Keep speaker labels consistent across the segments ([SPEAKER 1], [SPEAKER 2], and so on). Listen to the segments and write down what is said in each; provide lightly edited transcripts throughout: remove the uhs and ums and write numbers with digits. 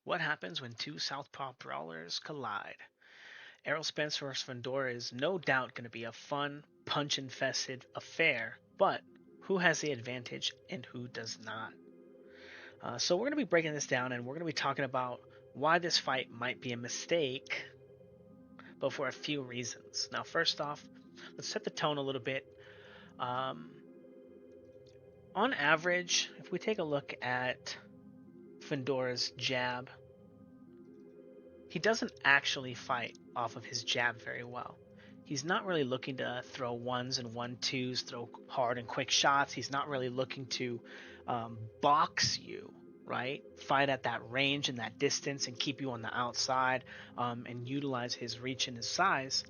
[SPEAKER 1] What happens when two southpaw brawlers collide? Errol Spence vs. Fandora is no doubt going to be a fun, punch-infested affair, but who has the advantage and who does not? So we're going to be breaking this down and we're going to be talking about why this fight might be a mistake, but for a few reasons. Now, first off, let's set the tone a little bit. Um, on average, if we take a look at Fandora's jab, he doesn't actually fight off of his jab very well. He's not really looking to throw ones and one twos, throw hard and quick shots. He's not really looking to box you, right? Fight at that range and that distance and keep you on the outside and utilize his reach and his size.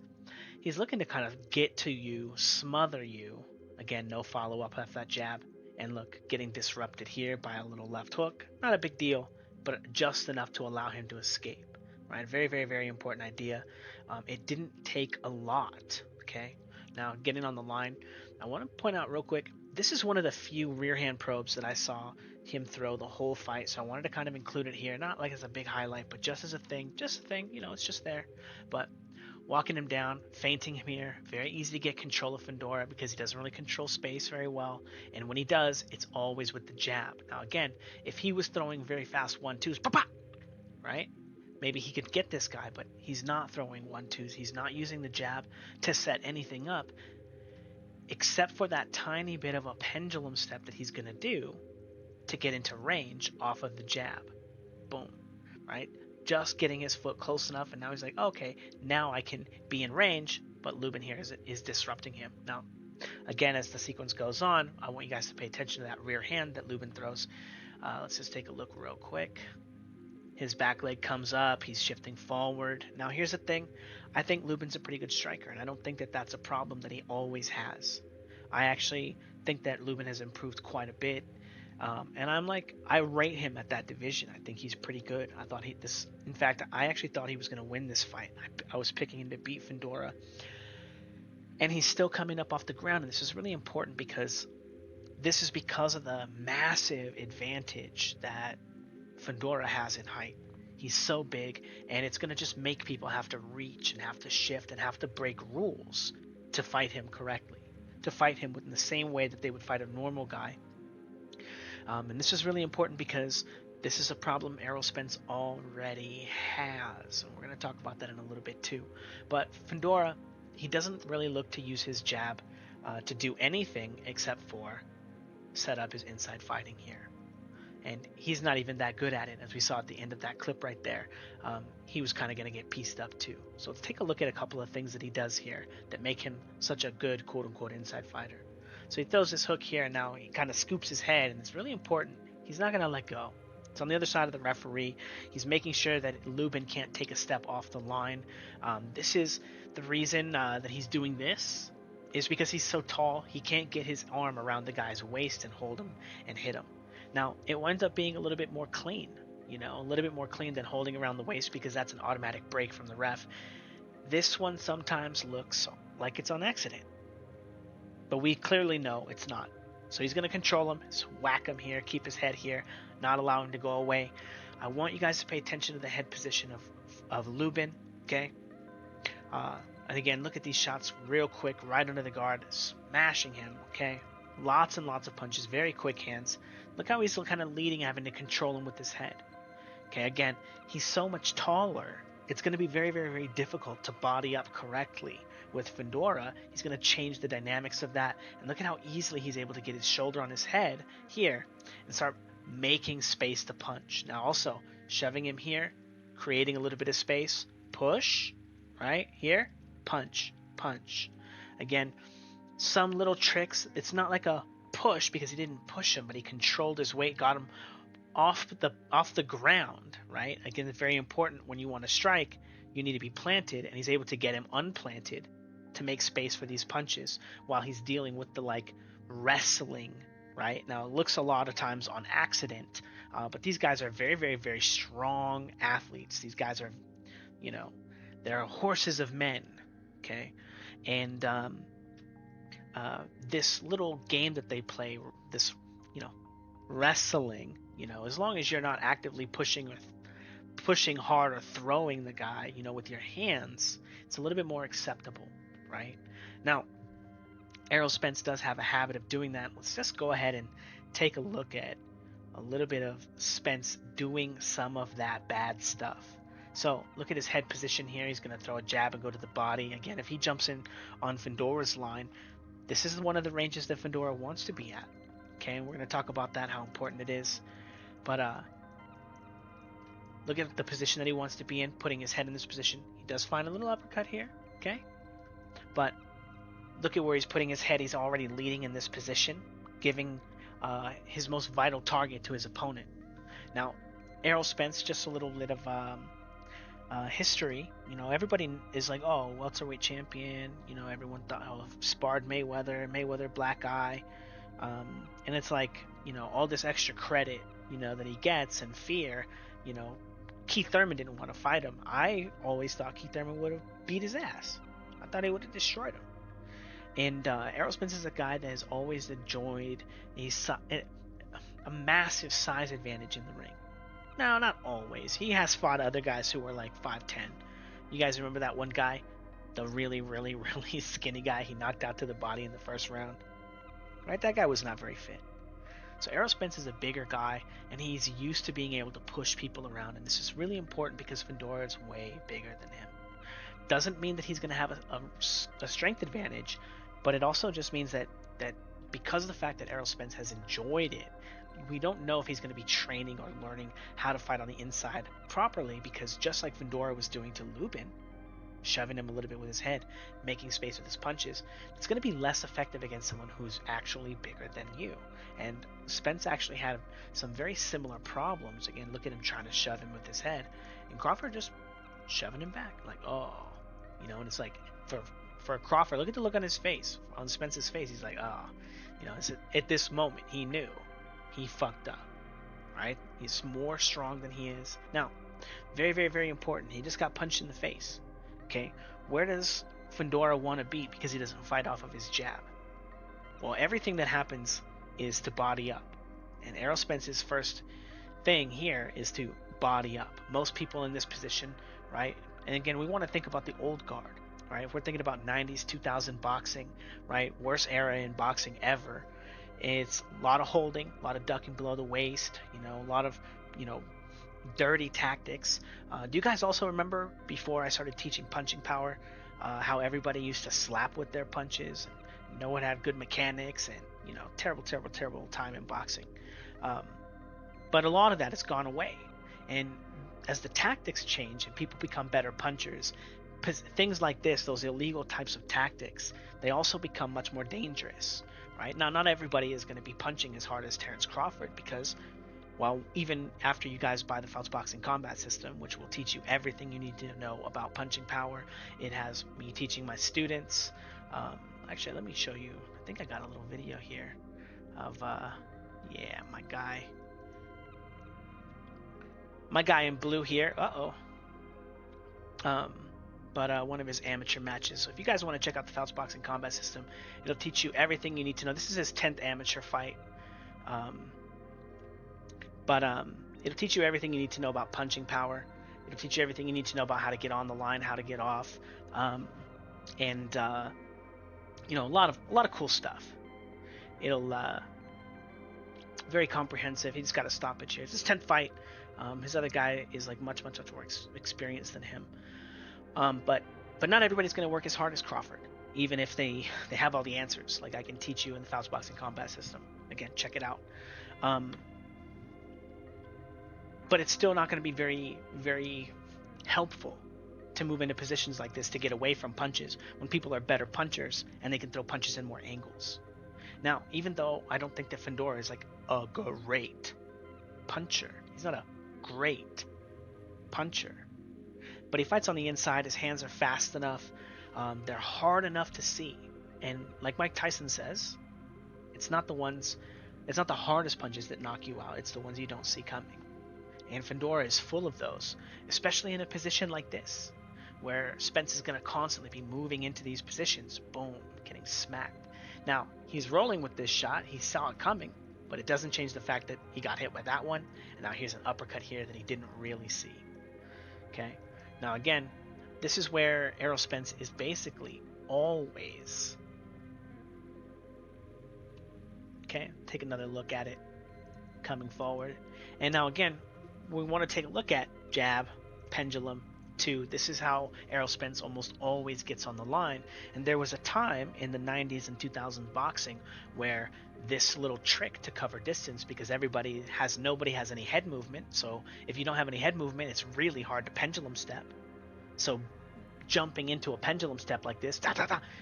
[SPEAKER 1] He's looking to kind of get to you, smother you. Again, no follow up after that jab. And look, getting disrupted here by a little left hook. Not a big deal, but just enough to allow him to escape. Right? Very, very, very important idea. It didn't take a lot. Okay. Now, getting on the line, I want to point out real quick this is one of the few rear hand probes that I saw him throw the whole fight. So I wanted to kind of include it here. Not like as a big highlight, but just as a thing. Just a thing. It's just there. But walking him down, feinting him here. Very easy to get control of Fandora because he doesn't really control space very well. And when he does, it's always with the jab. Now, again, if he was throwing very fast 1-2s, pop, pop, right? Maybe he could get this guy, but he's not throwing 1-2s. He's not using the jab to set anything up, except for that tiny bit of a pendulum step that he's going to do to get into range off of the jab. Boom, right? Just getting his foot close enough, and now he's like, okay, now I can be in range, but Lubin here is disrupting him. Now, again, as the sequence goes on, I want you guys to pay attention to that rear hand that Lubin throws. Let's just take a look real quick. His back leg comes up, he's shifting forward. Now, here's the thing. I think Lubin's a pretty good striker, and I don't think that that's a problem that he always has. I actually think that Lubin has improved quite a bit. And I rate him at that division. I think he's pretty good. In fact, I actually thought he was going to win this fight. I was picking him to beat Fandora. And he's still coming up off the ground. And this is really important because this is because of the massive advantage that Fandora has in height. He's so big, and it's going to just make people have to reach and have to shift and have to break rules to fight him correctly, to fight him in the same way that they would fight a normal guy. And this is really important because this is a problem Errol Spence already has. And we're going to talk about that in a little bit too. But Fandora, he doesn't really look to use his jab to do anything except for set up his inside fighting here. And he's not even that good at it, as we saw at the end of that clip right there. He was kind of going to get pieced up too. So let's take a look at a couple of things that he does here that make him such a good quote-unquote inside fighter. So he throws this hook here, and now he kind of scoops his head, and it's really important. He's not going to let go. It's on the other side of the referee. He's making sure that Lubin can't take a step off the line. This is the reason that he's doing this, is because he's so tall, he can't get his arm around the guy's waist and hold him and hit him. Now, it winds up being a little bit more clean, a little bit more clean than holding around the waist because that's an automatic break from the ref. This one sometimes looks like it's on accident, but we clearly know it's not. So he's going to control him, just whack him here, keep his head here, not allow him to go away. I want you guys to pay attention to the head position of Lubin, okay? And again, look at these shots real quick, right under the guard, smashing him, okay? Lots and lots of punches, very quick hands. Look how he's still kind of leading, having to control him with his head. Okay, again, he's so much taller. It's going to be very, very, very difficult to body up correctly. With Fandora, he's going to change the dynamics of that. And look at how easily he's able to get his shoulder on his head here and start making space to punch. Now also, shoving him here, creating a little bit of space, push, right? Here, punch, punch. Again, some little tricks. It's not like a push because he didn't push him, but he controlled his weight, got him off the ground, right? Again, it's very important when you want to strike, you need to be planted, and he's able to get him unplanted to make space for these punches while he's dealing with the wrestling, right? Now it looks a lot of times on accident, but these guys are very, very, very strong athletes. These guys are, they're horses of men, okay? And this little game that they play, this, wrestling, as long as you're not actively pushing pushing hard or throwing the guy, with your hands, it's a little bit more acceptable, right? Now, Errol Spence does have a habit of doing that. Let's just go ahead and take a look at a little bit of Spence doing some of that bad stuff. So look at his head position here. He's going to throw a jab and go to the body. Again, if he jumps in on Fundora's line, this is one of the ranges that Fundora wants to be at. Okay, and we're going to talk about that, how important it is. But look at the position that he wants to be in, putting his head in this position. He does find a little uppercut here, okay? But look at where he's putting his head. He's already leading in this position, giving his most vital target to his opponent. Now, Errol Spence, just a little bit of history. Everybody is like, oh, welterweight champion. Everyone thought, oh, sparred Mayweather, black eye. And it's like, all this extra credit, that he gets and fear. Keith Thurman didn't want to fight him. I always thought Keith Thurman would have beat his ass. I thought he would have destroyed him. And Errol Spence is a guy that has always enjoyed a massive size advantage in the ring. No, not always. He has fought other guys who were like 5'10". You guys remember that one guy? The really, really, really skinny guy he knocked out to the body in the first round? Right? That guy was not very fit. So Errol Spence is a bigger guy, and he's used to being able to push people around. And this is really important because Fundora is way bigger than him. Doesn't mean that he's going to have a strength advantage, but it also just means that because of the fact that Errol Spence has enjoyed it, we don't know if he's going to be training or learning how to fight on the inside properly, because just like Fundora was doing to Lubin, shoving him a little bit with his head, making space with his punches, it's going to be less effective against someone who's actually bigger than you. And Spence actually had some very similar problems. Again, look at him trying to shove him with his head, and Crawford just shoving him back, like, oh, and it's like, for Crawford, look at the look on his face, on Spence's face. He's like, oh, at this moment, he knew he fucked up, right? He's more strong than he is. Now, very, very, very important. He just got punched in the face. Okay, where does Fundora want to be because he doesn't fight off of his jab? Well, everything that happens is to body up. And Errol Spence's first thing here is to body up. Most people in this position, right? And again, we want to think about the old guard, right? If we're thinking about 90s, 2000 boxing, right? Worst era in boxing ever. It's a lot of holding, a lot of ducking below the waist, a lot of, dirty tactics. Do you guys also remember before I started teaching punching power, how everybody used to slap with their punches? And no one had good mechanics, and terrible, terrible, terrible time in boxing. But a lot of that has gone away, and as the tactics change and people become better punchers, things like this, those illegal types of tactics, they also become much more dangerous, right? Now, not everybody is going to be punching as hard as Terrence Crawford, because, well, even after you guys buy the Fouts Boxing Combat System, which will teach you everything you need to know about punching power, it has me teaching my students. Actually, let me show you. I think I got a little video here of, yeah, my guy in blue here. But one of his amateur matches. So if you guys want to check out the Fouts Boxing Combat System, it'll teach you everything you need to know. This is his 10th amateur fight. But it'll teach you everything you need to know about punching power. It'll teach you everything you need to know about how to get on the line, how to get off, and a lot of cool stuff. It'll very comprehensive. He just got a stoppage here. It's his 10th fight. His other guy is like much more experienced than him. But not everybody's going to work as hard as Crawford, even if they have all the answers. Like I can teach you in the Fouts Boxing Combat System. Again, check it out. But it's still not going to be very, very helpful to move into positions like this to get away from punches when people are better punchers and they can throw punches in more angles. Now, even though I don't think that Fundora is like a great puncher, he's not a great puncher, but he fights on the inside. His hands are fast enough. They're hard enough to see. And like Mike Tyson says, it's not the hardest punches that knock you out. It's the ones you don't see coming. And Fundora is full of those, especially in a position like this, where Spence is going to constantly be moving into these positions. Boom, getting smacked. Now, he's rolling with this shot. He saw it coming, but it doesn't change the fact that he got hit by that one, and now here's an uppercut here that he didn't really see. Okay. Now again, this is where Errol Spence is basically always. Okay, take another look at it coming forward. And now again, we want to take a look at jab, pendulum, two. This is how Errol Spence almost always gets on the line. And there was a time in the 90s and 2000s boxing where this little trick to cover distance, because nobody has any head movement. So if you don't have any head movement, it's really hard to pendulum step. So jumping into a pendulum step like this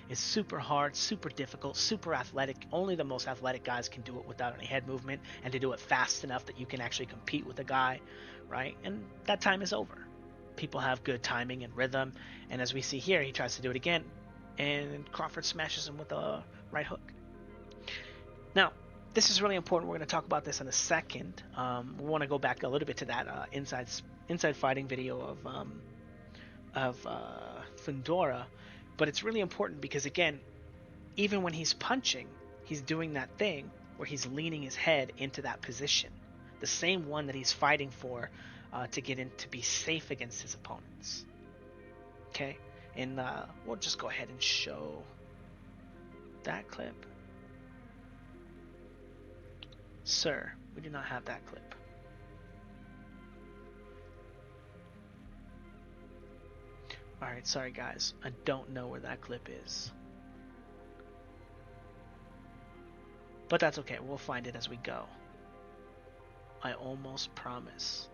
[SPEAKER 1] is super hard, super difficult, super athletic. Only the most athletic guys can do it without any head movement, and to do it fast enough that you can actually compete with a guy, right? And that time is over. People have good timing and rhythm, and as we see here, he tries to do it again, and Crawford smashes him with a right hook. Now, this is really important. We're going to talk about this in a second. We want to go back a little bit to that inside fighting video of Fundora, but it's really important because again, even when he's punching, he's doing that thing where he's leaning his head into that position, the same one that he's fighting for to get in to be safe against his opponents. Okay, and we'll just go ahead and show that clip. Sir, we do not have that clip. Alright, sorry guys, I don't know where that clip is. But that's okay, we'll find it as we go. I almost promise.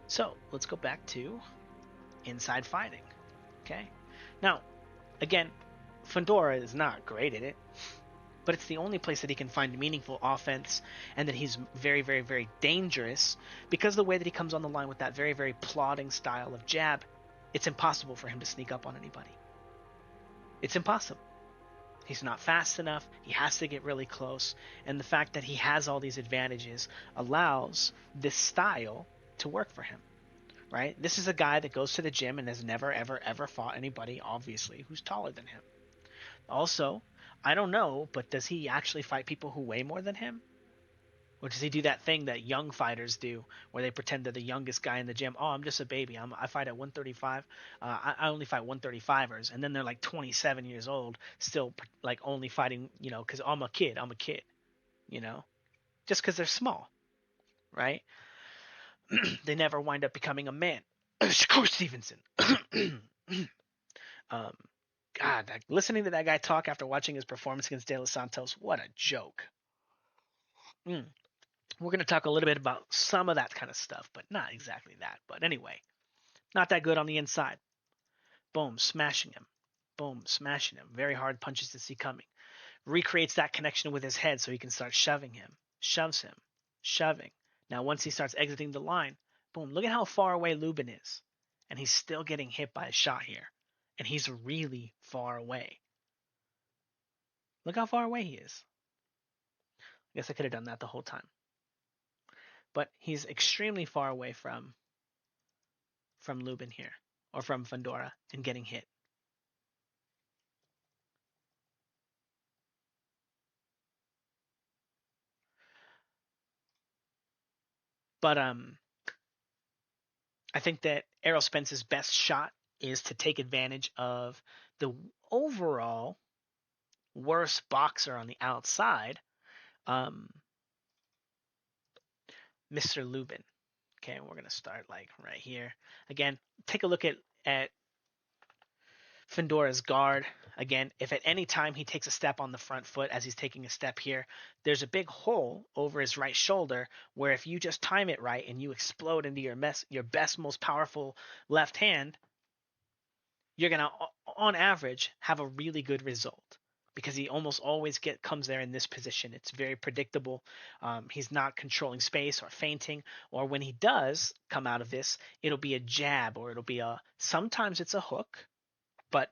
[SPEAKER 1] So, let's go back to inside fighting. Okay? Now, again, Fundora is not great at it, but it's the only place that he can find meaningful offense, and that he's very, very, very dangerous because of the way that he comes on the line with that very, very plodding style of jab. It's impossible for him to sneak up on anybody. It's impossible. He's not fast enough. He has to get really close. And the fact that he has all these advantages allows this style to work for him, right? This is a guy that goes to the gym and has never, ever, ever fought anybody, obviously, who's taller than him. Also, I don't know, but does he actually fight people who weigh more than him? Or does he do that thing that young fighters do, where they pretend they're the youngest guy in the gym? Oh, I'm just a baby. I fight at 135. I only fight 135ers, and then they're like 27 years old, still like only fighting, because I'm a kid. I'm a kid, just because they're small, right? They never wind up becoming a man. Shakur Stevenson. um, God, listening to that guy talk after watching his performance against De Los Santos, what a joke. We're going to talk a little bit about some of that kind of stuff, but not exactly that. But anyway, not that good on the inside. Boom, smashing him. Boom, smashing him. Very hard punches to see coming. Recreates that connection with his head so he can start shoving him. Shoves him. Shoving. Now, once he starts exiting the line, boom, look at how far away Lubin is. And he's still getting hit by a shot here. And he's really far away. Look how far away he is. I guess I could have done that the whole time. But he's extremely far away from Lubin here, or from Fundora, and getting hit. But I think that Errol Spence's best shot is to take advantage of the overall worst boxer on the outside, Mr. Lubin. Okay, we're gonna start like right here. Again, take a look at Fundora's guard. Again, if at any time he takes a step on the front foot as he's taking a step here, there's a big hole over his right shoulder where if you just time it right and you explode into your best, most powerful left hand, you're going to, on average, have a really good result because he almost always comes there in this position. It's very predictable. He's not controlling space or feinting, or when he does come out of this, it'll be a jab or sometimes it's a hook, but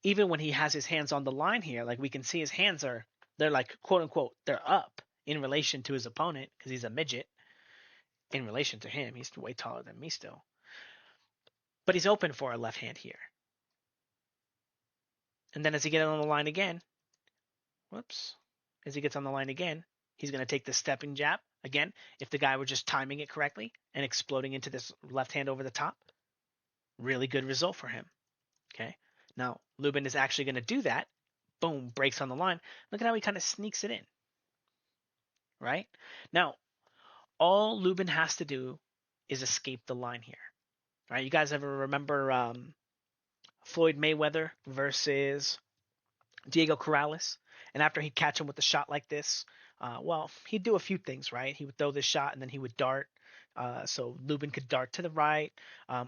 [SPEAKER 1] even when he has his hands on the line here, like we can see his hands they're like quote unquote, they're up in relation to his opponent because he's a midget. In relation to him, he's way taller than me still. But he's open for a left hand here. And then as he gets on the line again, as he gets on the line again, he's going to take the stepping jab, Again, if the guy were just timing it correctly and exploding into this left hand over the top, really good result for him. Okay. Now, Lubin is actually going to do that. Boom, breaks on the line. Look at how he kind of sneaks it in, right? Now, all Lubin has to do is escape the line here. Right? You guys ever remember Floyd Mayweather versus Diego Corrales? And after he'd catch him with a shot like this, well, he'd do a few things, right? He would throw this shot and then he would dart. So Lubin could dart to the right,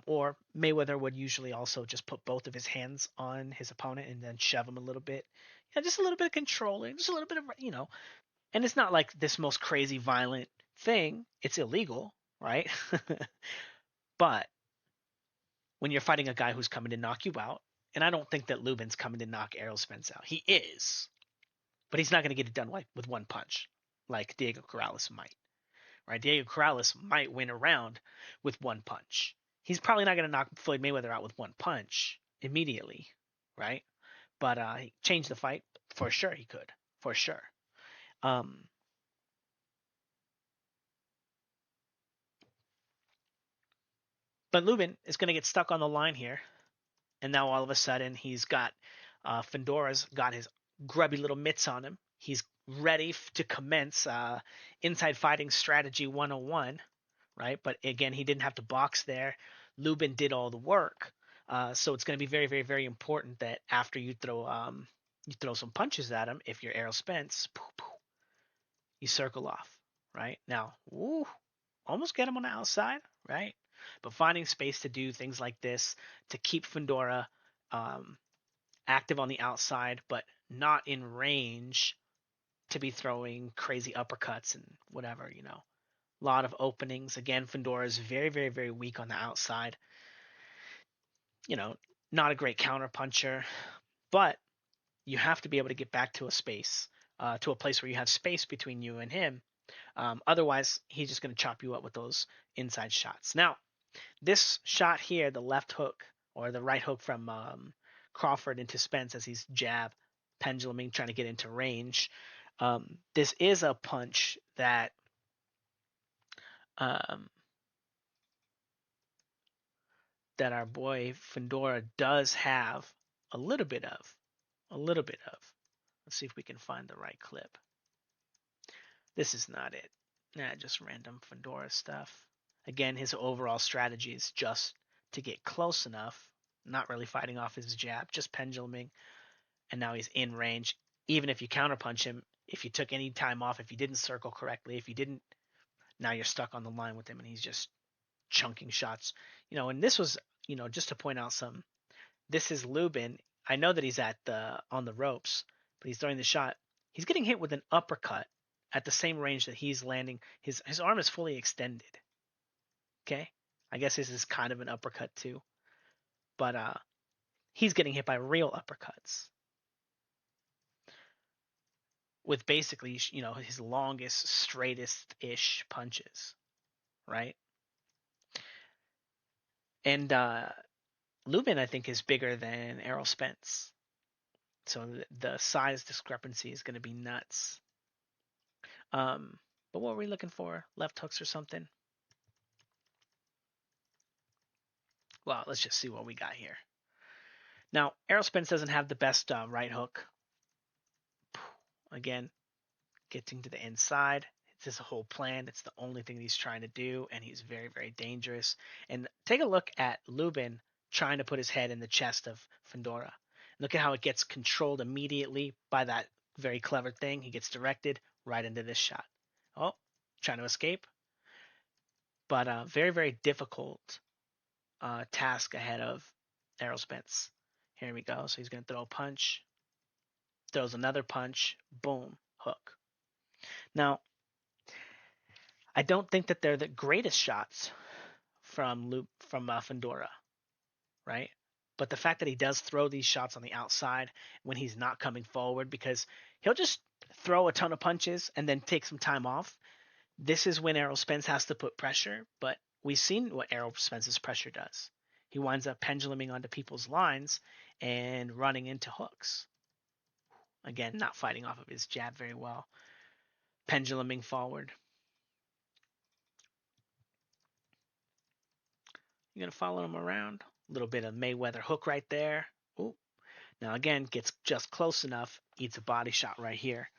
[SPEAKER 1] or Mayweather would usually also just put both of his hands on his opponent and then shove him a little bit. Yeah, just a little bit of controlling, just a little bit of, and it's not like this most crazy violent thing. It's illegal, right? But when you're fighting a guy who's coming to knock you out, and I don't think that Lubin's coming to knock Errol Spence out. He is, but he's not going to get it done with one punch, like Diego Corrales might. Right? Diego Corrales might win a round with one punch. He's probably not going to knock Floyd Mayweather out with one punch immediately, right? But he changed the fight for sure. He could, for sure. Um, but Lubin is going to get stuck on the line here, and now all of a sudden he's got Fendora's got his grubby little mitts on him. He's ready to commence inside fighting strategy 101, right? But again, he didn't have to box there. Lubin did all the work. So it's going to be very, very, very important that after you throw some punches at him, if you're Errol Spence, you circle off, right? Now, ooh, almost get him on the outside, right? But finding space to do things like this to keep Fedora um, active on the outside, but not in range to be throwing crazy uppercuts and whatever. A lot of openings. Again, Fedora is very, very, very weak on the outside. You know, not a great counter puncher, but you have to be able to get back to a space, to a place where you have space between you and him. Otherwise, he's just going to chop you up with those inside shots. Now, this shot here, the left hook or the right hook from Crawford into Spence as he's jab penduluming, trying to get into range. This is a punch that um, that our boy Fedora does have a little bit of. A little bit of. Let's see if we can find the right clip. This is not it. Nah, just random Fedora stuff. Again, his overall strategy is just to get close enough, not really fighting off his jab, just penduluming, and now he's in range. Even if you counterpunch him, if you took any time off, if you didn't circle correctly, if you didn't, now you're stuck on the line with him and he's just chunking shots. And this was, just to point out some, this is Lubin. I know that he's at the on the ropes, but he's throwing the shot. He's getting hit with an uppercut at the same range that he's landing. His arm is fully extended. Okay? I guess this is kind of an uppercut too. But he's getting hit by real uppercuts with basically, his longest, straightest ish punches, right? And Lubin, I think, is bigger than Errol Spence. So the size discrepancy is going to be nuts. But what were we looking for? Left hooks or something? Well, let's just see what we got here. Now, Errol Spence doesn't have the best right hook. Again, getting to the inside. It's his whole plan. It's the only thing he's trying to do, and he's very, very dangerous. And take a look at Lubin trying to put his head in the chest of Fedora. Look at how it gets controlled immediately by that very clever thing. He gets directed right into this shot. Oh, trying to escape. But very, very difficult task ahead of Errol Spence. Here we go. So he's going to throw a punch. Throws another punch. Boom. Hook. Now, I don't think that they're the greatest shots from Fedora, right? But the fact that he does throw these shots on the outside when he's not coming forward, because he'll just throw a ton of punches and then take some time off. This is when Errol Spence has to put pressure, but we've seen what Errol Spence's pressure does. He winds up penduluming onto people's lines and running into hooks. Again, not fighting off of his jab very well. Penduluming forward. You're gonna follow him around. A little bit of Mayweather hook right there. Ooh. Now again, gets just close enough, eats a body shot right here.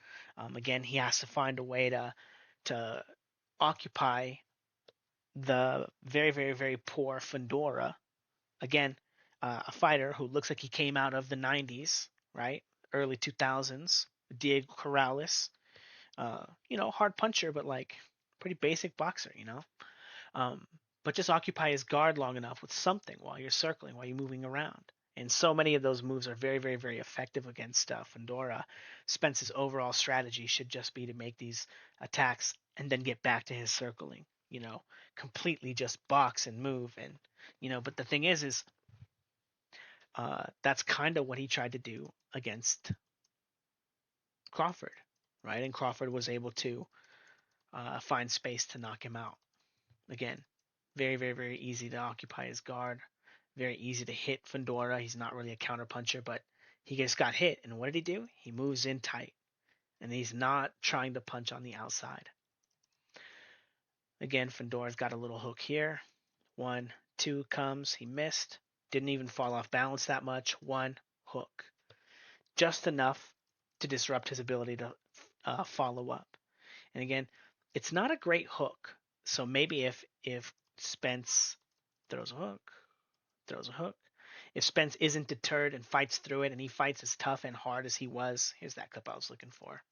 [SPEAKER 1] Again, he has to find a way to occupy the very, very, very poor Fundora. Again, a fighter who looks like he came out of the 90s, right? Early 2000s. Diego Corrales. Hard puncher, but like pretty basic boxer, um, but just occupy his guard long enough with something while you're circling, while you're moving around. And so many of those moves are very, very, very effective against Fundora. Spence's overall strategy should just be to make these attacks and then get back to his circling. Completely just box and move. And but the thing is that's kind of what he tried to do against Crawford, right? And Crawford was able to find space to knock him out. Again, very, very, very easy to occupy his guard. Very easy to hit Fundora. He's not really a counterpuncher, but he just got hit. And what did he do? He moves in tight. And he's not trying to punch on the outside. Again, Fundora's got a little hook here. 1, 2 comes. He missed. Didn't even fall off balance that much. 1, hook. Just enough to disrupt his ability to follow up. And again, it's not a great hook. So maybe if Spence throws a hook, throws a hook. If Spence isn't deterred and fights through it, and he fights as tough and hard as he was, here's that clip I was looking for.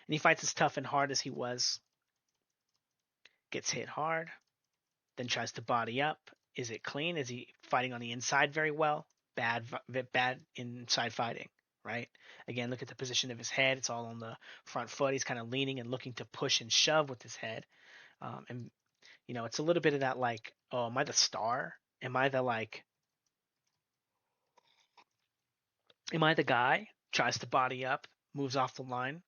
[SPEAKER 1] And he fights as tough and hard as he was, gets hit hard, then tries to body up. Is it clean? Is he fighting on the inside very well? Bad inside fighting, right? Again, look at the position of his head. It's all on the front foot. He's kind of leaning and looking to push and shove with his head. And it's a little bit of that like, oh, am I the star? Am I the like Am I the guy? Tries to body up, moves off the line.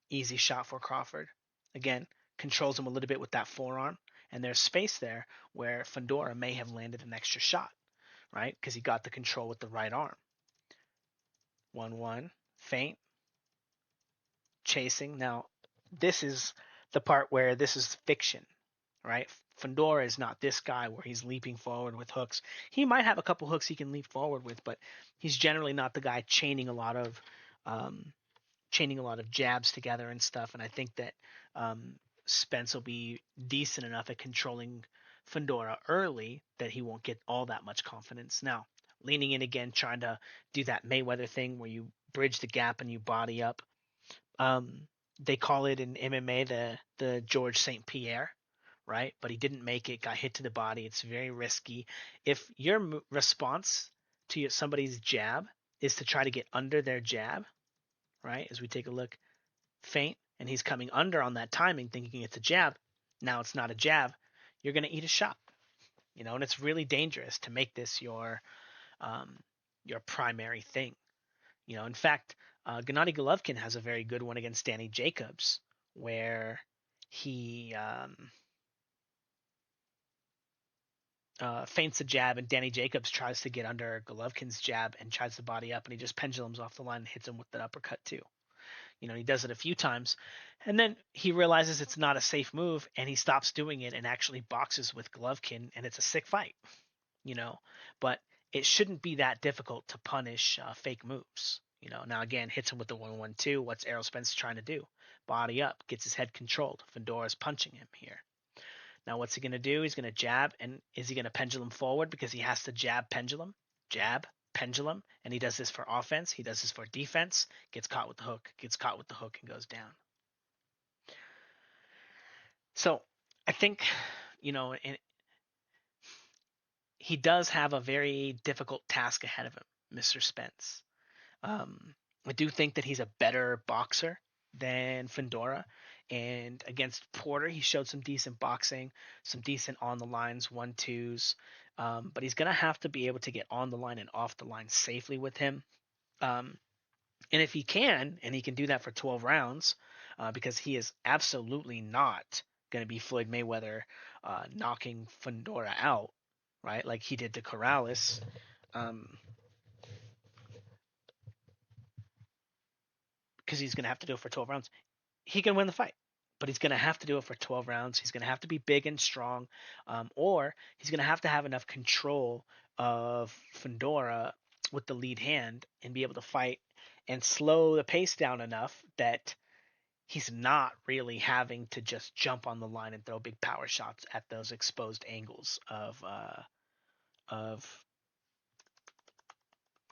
[SPEAKER 1] Easy shot for Crawford. Again, controls him a little bit with that forearm. And there's space there where Fundora may have landed an extra shot, right? Because he got the control with the right arm. 1-1, feint, chasing. Now, this is the part where this is fiction, right? Fundora is not this guy where he's leaping forward with hooks. He might have a couple hooks he can leap forward with, but he's generally not the guy um, chaining a lot of jabs together and stuff. And I think that Spence will be decent enough at controlling Fundora early that he won't get all that much confidence. Now, leaning in again, trying to do that Mayweather thing where you bridge the gap and you body up. Um, they call it in MMA the George St. Pierre, right? But he didn't make it, got hit to the body. It's very risky. If your response to somebody's jab is to try to get under their jab, right? As we take a look, feint, and he's coming under on that timing, thinking it's a jab. Now it's not a jab. You're going to eat a shot, and it's really dangerous to make this um, your primary thing. In fact, Gennady Golovkin has a very good one against Danny Jacobs, where he feints a jab, and Danny Jacobs tries to get under Golovkin's jab and tries to body up, and he just pendulums off the line and hits him with the uppercut too. He does it a few times, and then he realizes it's not a safe move, and he stops doing it and actually boxes with Golovkin, and it's a sick fight. you know. But it shouldn't be that difficult to punish fake moves. Now again, hits him with the 1-1-2. What's Errol Spence trying to do? Body up, gets his head controlled. Fundora's punching him here. Now what's he going to do? He's going to jab, and is he going to pendulum forward because he has to jab, pendulum, and he does this for offense. He does this for defense. Gets caught with the hook, and goes down. So I think, and he does have a very difficult task ahead of him, Mr. Spence. I do think that he's a better boxer than Fundora. And against Porter, he showed some decent boxing, some decent on the lines, 1-2s. But he's going to have to be able to get on the line and off the line safely with him. Um, and if he can, and he can do that for 12 rounds, because he is absolutely not going to be Floyd Mayweather knocking Fundora out, right? Like he did to Corrales. Um, because he's going to have to do it for 12 rounds. He can win the fight. but he's going to have to do it for 12 rounds. He's going to have to be big and strong, or he's going to have enough control of Fundora with the lead hand and be able to fight and slow the pace down enough that he's not really having to just jump on the line and throw big power shots at those exposed angles of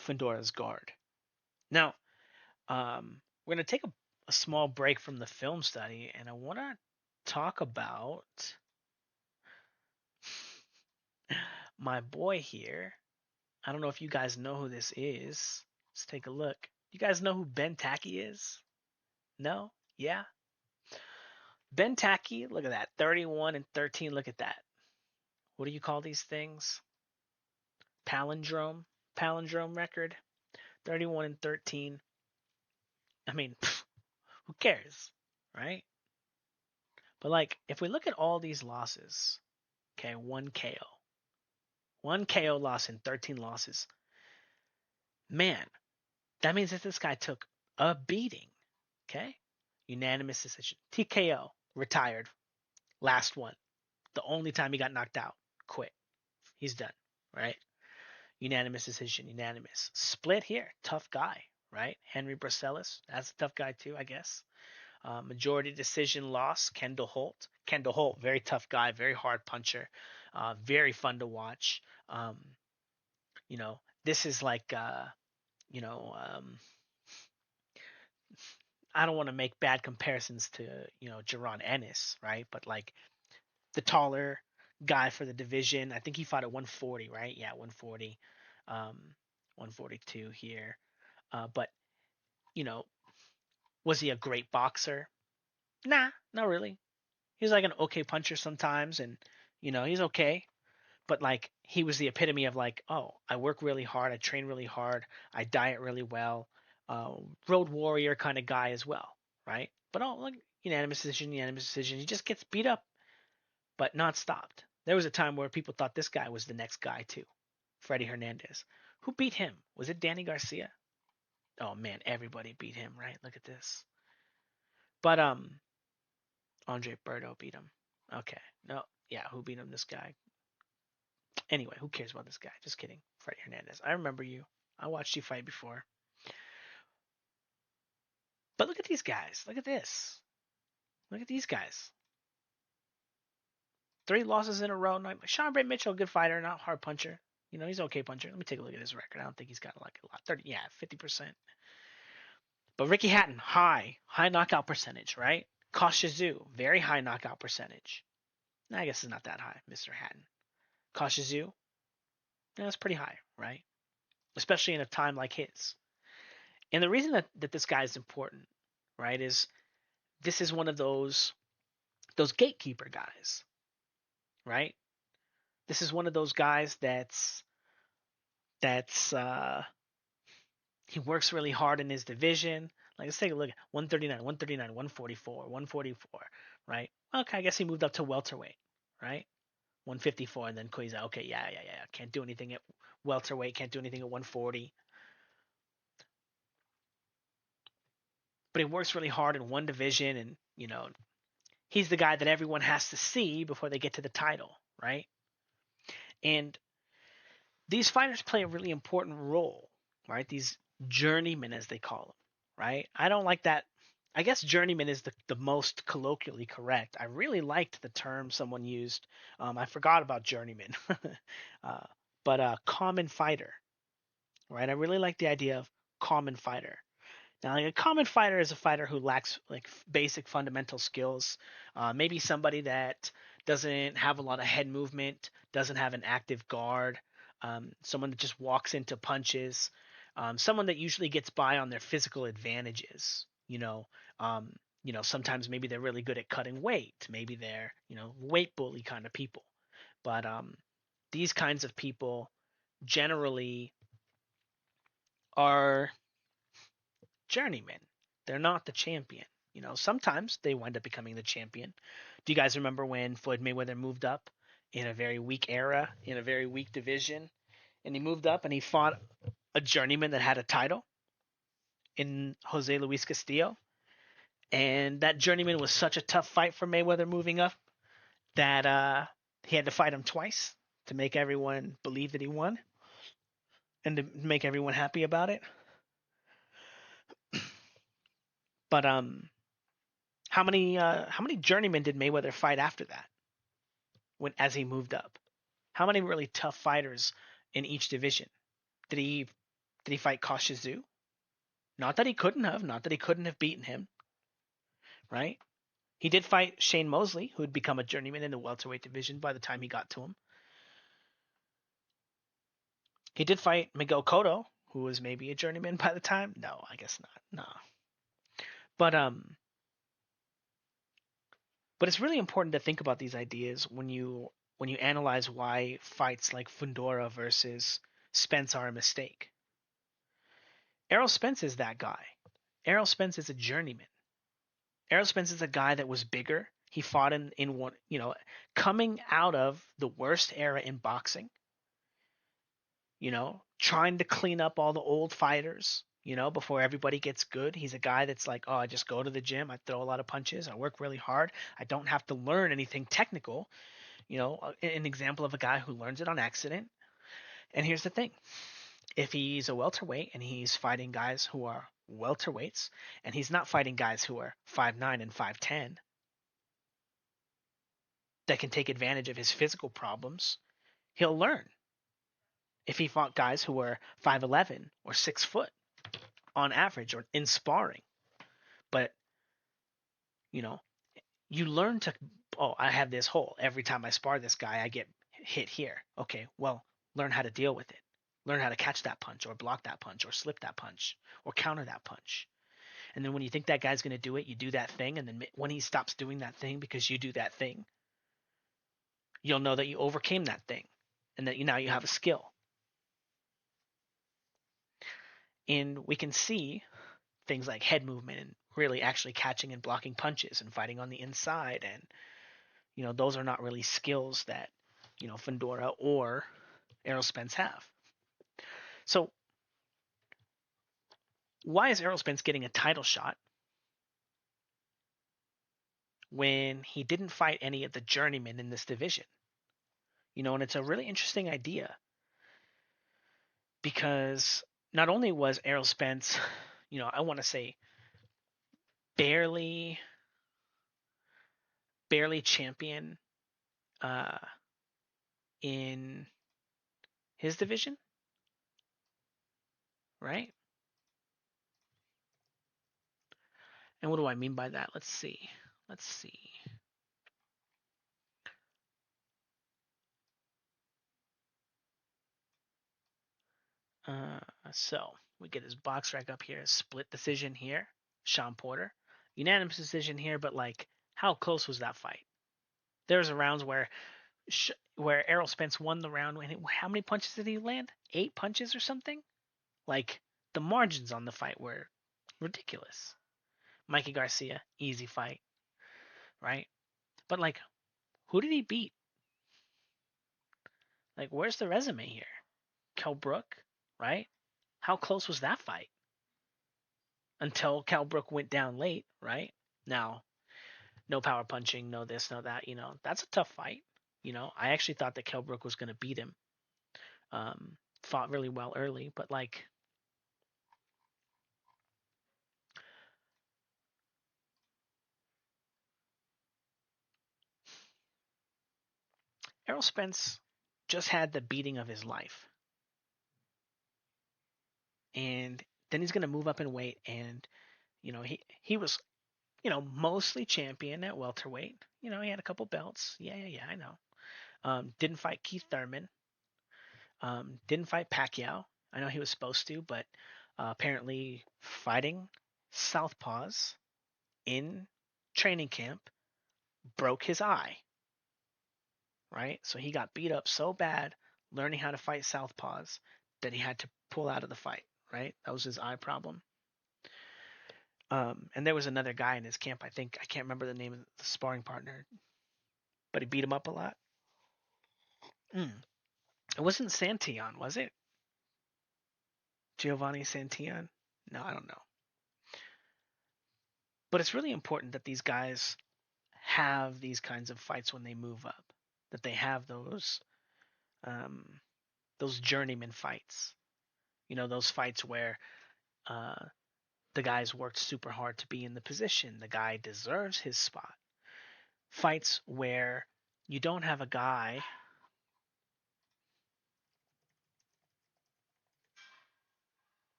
[SPEAKER 1] Fundora's guard. Now, we're going to take a small break from the film study, and I want to talk about my boy here. I don't know if you guys know who this is. Let's take a look. You guys know who Ben Tacky is? No? Yeah? Ben Tacky, look at that. 31 and 13. Look at that. What do you call these things? Palindrome? Palindrome record? 31 and 13. I mean, who cares? Right? But like, if we look at all these losses, okay, 1 KO. 1 KO loss and 13 losses. Man, that means that this guy took a beating. Okay? Unanimous decision. TKO, retired. Last one. The only time he got knocked out. Quit. He's done. Right? Unanimous decision. Unanimous. Split here. Tough guy. Right? Henry Bracellus. That's a tough guy too, I guess. Majority decision loss. Kendall Holt. Kendall Holt, very tough guy. Very hard puncher. Very fun to watch. This is like, you know, um, I don't want to make bad comparisons to, Jaron Ennis, right? But like the taller guy for the division, I think he fought at 140, right? Yeah, 140, 142 here. But, you know, was he a great boxer? Nah, not really. He was like an okay puncher sometimes, and, he's okay. But like he was the epitome of like, oh, I work really hard, I train really hard, I diet really well, road warrior kind of guy as well, right? But oh, like unanimous decision, unanimous decision. He just gets beat up, but not stopped. There was a time where people thought this guy was the next guy too, Freddie Hernandez. Who beat him? Was it Danny Garcia? Oh man, everybody beat him, right? Look at this. But Andre Berto beat him. Okay, no, yeah, who beat him? This guy. Anyway, who cares about this guy? Just kidding. Freddie Hernandez. I remember you. I watched you fight before. But look at these guys. Look at this. Look at these guys. 3 losses in a row. Sean Bray Mitchell, good fighter, not hard puncher. He's okay puncher. Let me take a look at his record. I don't think he's got like a lot. 30, yeah, 50%. But Ricky Hatton, high knockout percentage, right? Koshizu, very high knockout percentage. I guess it's not that high, Mr. Hatton. Koshizu, that's pretty high, right? Especially in a time like his. And the reason that this guy is important, right, is this is one of those gatekeeper guys, right? This is one of those guys that's he works really hard in his division. Like let's take a look at 139, 139, 144, 144, right? Okay, I guess he moved up to welterweight, right? 154 and then Koiza. Okay, yeah. Can't do anything at welterweight, can't do anything at 140. But he works really hard in one division and, he's the guy that everyone has to see before they get to the title, right? And these fighters play a really important role, right? These journeymen, as they call them, right? I don't like that. I guess journeyman is the most colloquially correct. I really liked the term someone used. I forgot about journeyman, uh, but common fighter, right? I really like the idea of common fighter. Now, like a common fighter is a fighter who lacks like basic fundamental skills. Maybe somebody that doesn't have a lot of head movement, doesn't have an active guard, someone that just walks into punches, someone that usually gets by on their physical advantages. Sometimes maybe they're really good at cutting weight. Maybe they're weight bully kind of people. But these kinds of people generally are journeyman. They're not the champion. Sometimes they wind up becoming the champion. Do you guys remember when Floyd Mayweather moved up in a very weak era, in a very weak division, and he moved up and he fought a journeyman that had a title in Jose Luis Castillo? And that journeyman was such a tough fight for Mayweather moving up that he had to fight him twice to make everyone believe that he won and to make everyone happy about it. But how many journeymen did Mayweather fight after that when as he moved up? How many really tough fighters in each division? Did he fight Koshizu? Not that he couldn't have, not that he couldn't have beaten him, right? He did fight Shane Mosley, who had become a journeyman in the welterweight division by the time he got to him. He did fight Miguel Cotto, who was maybe a journeyman by the time. No, I guess not. No. But but it's really important to think about these ideas when you analyze why fights like Fundora versus Spence are a mistake. Errol Spence is that guy. Errol Spence is a journeyman. Errol Spence is a guy that was bigger. He fought in one, coming out of the worst era in boxing, trying to clean up all the old fighters, before everybody gets good. He's a guy that's like, oh, I just go to the gym, I throw a lot of punches, I work really hard, I don't have to learn anything technical. An example of a guy who learns it on accident. And here's the thing: if he's a welterweight and he's fighting guys who are welterweights, and he's not fighting guys who are 5'9" and 5'10" that can take advantage of his physical problems, he'll learn. If he fought guys who were 5'11" or 6 foot on average or in sparring, but you know, you learn to, oh, I have this hole. Every time I spar this guy, I get hit here. Okay, well, learn how to deal with it. Learn how to catch that punch or block that punch or slip that punch or counter that punch. And then when you think that guy's going to do it, you do that thing. And then when he stops doing that thing because you do that thing, you'll know that you overcame that thing and that now you have a skill. And we can see things like head movement and really actually catching and blocking punches and fighting on the inside. And, those are not really skills that, Fundora or Errol Spence have. So why is Errol Spence getting a title shot when he didn't fight any of the journeymen in this division? And it's a really interesting idea because not only was Errol Spence, I want to say barely, barely champion uh, in his division, right? And what do I mean by that? Let's see. Let's see. Uh, so we get his box rack up here. Split decision here. Sean Porter. Unanimous decision here, but like, how close was that fight? There's rounds where Errol Spence won the round. How many punches did he land? 8 punches or something? Like, the margins on the fight were ridiculous. Mikey Garcia, easy fight, right? But like, who did he beat? Like, where's the resume here? Kell Brook, right? How close was that fight? Until Kell Brook went down late, right? Now, no power punching, no this, no that. That's a tough fight. I actually thought that Kell Brook was going to beat him. Fought really well early, but like, Errol Spence just had the beating of his life. And then he's going to move up in weight. And, he was, mostly champion at welterweight. He had a couple belts. Yeah, I know. Didn't fight Keith Thurman. Didn't fight Pacquiao. I know he was supposed to, but apparently fighting Southpaws in training camp broke his eye. Right? So he got beat up so bad learning how to fight Southpaws that he had to pull out of the fight. Right? That was his eye problem. And there was another guy in his camp. I can't remember the name of the sparring partner, but he beat him up a lot. It wasn't Santillan, was it? Giovanni Santillan? No, I don't know. But it's really important that these guys have these kinds of fights when they move up, that they have um, those journeyman fights. You know, those fights where uh, the guy's worked super hard to be in the position. The guy deserves his spot. Fights where you don't have a guy.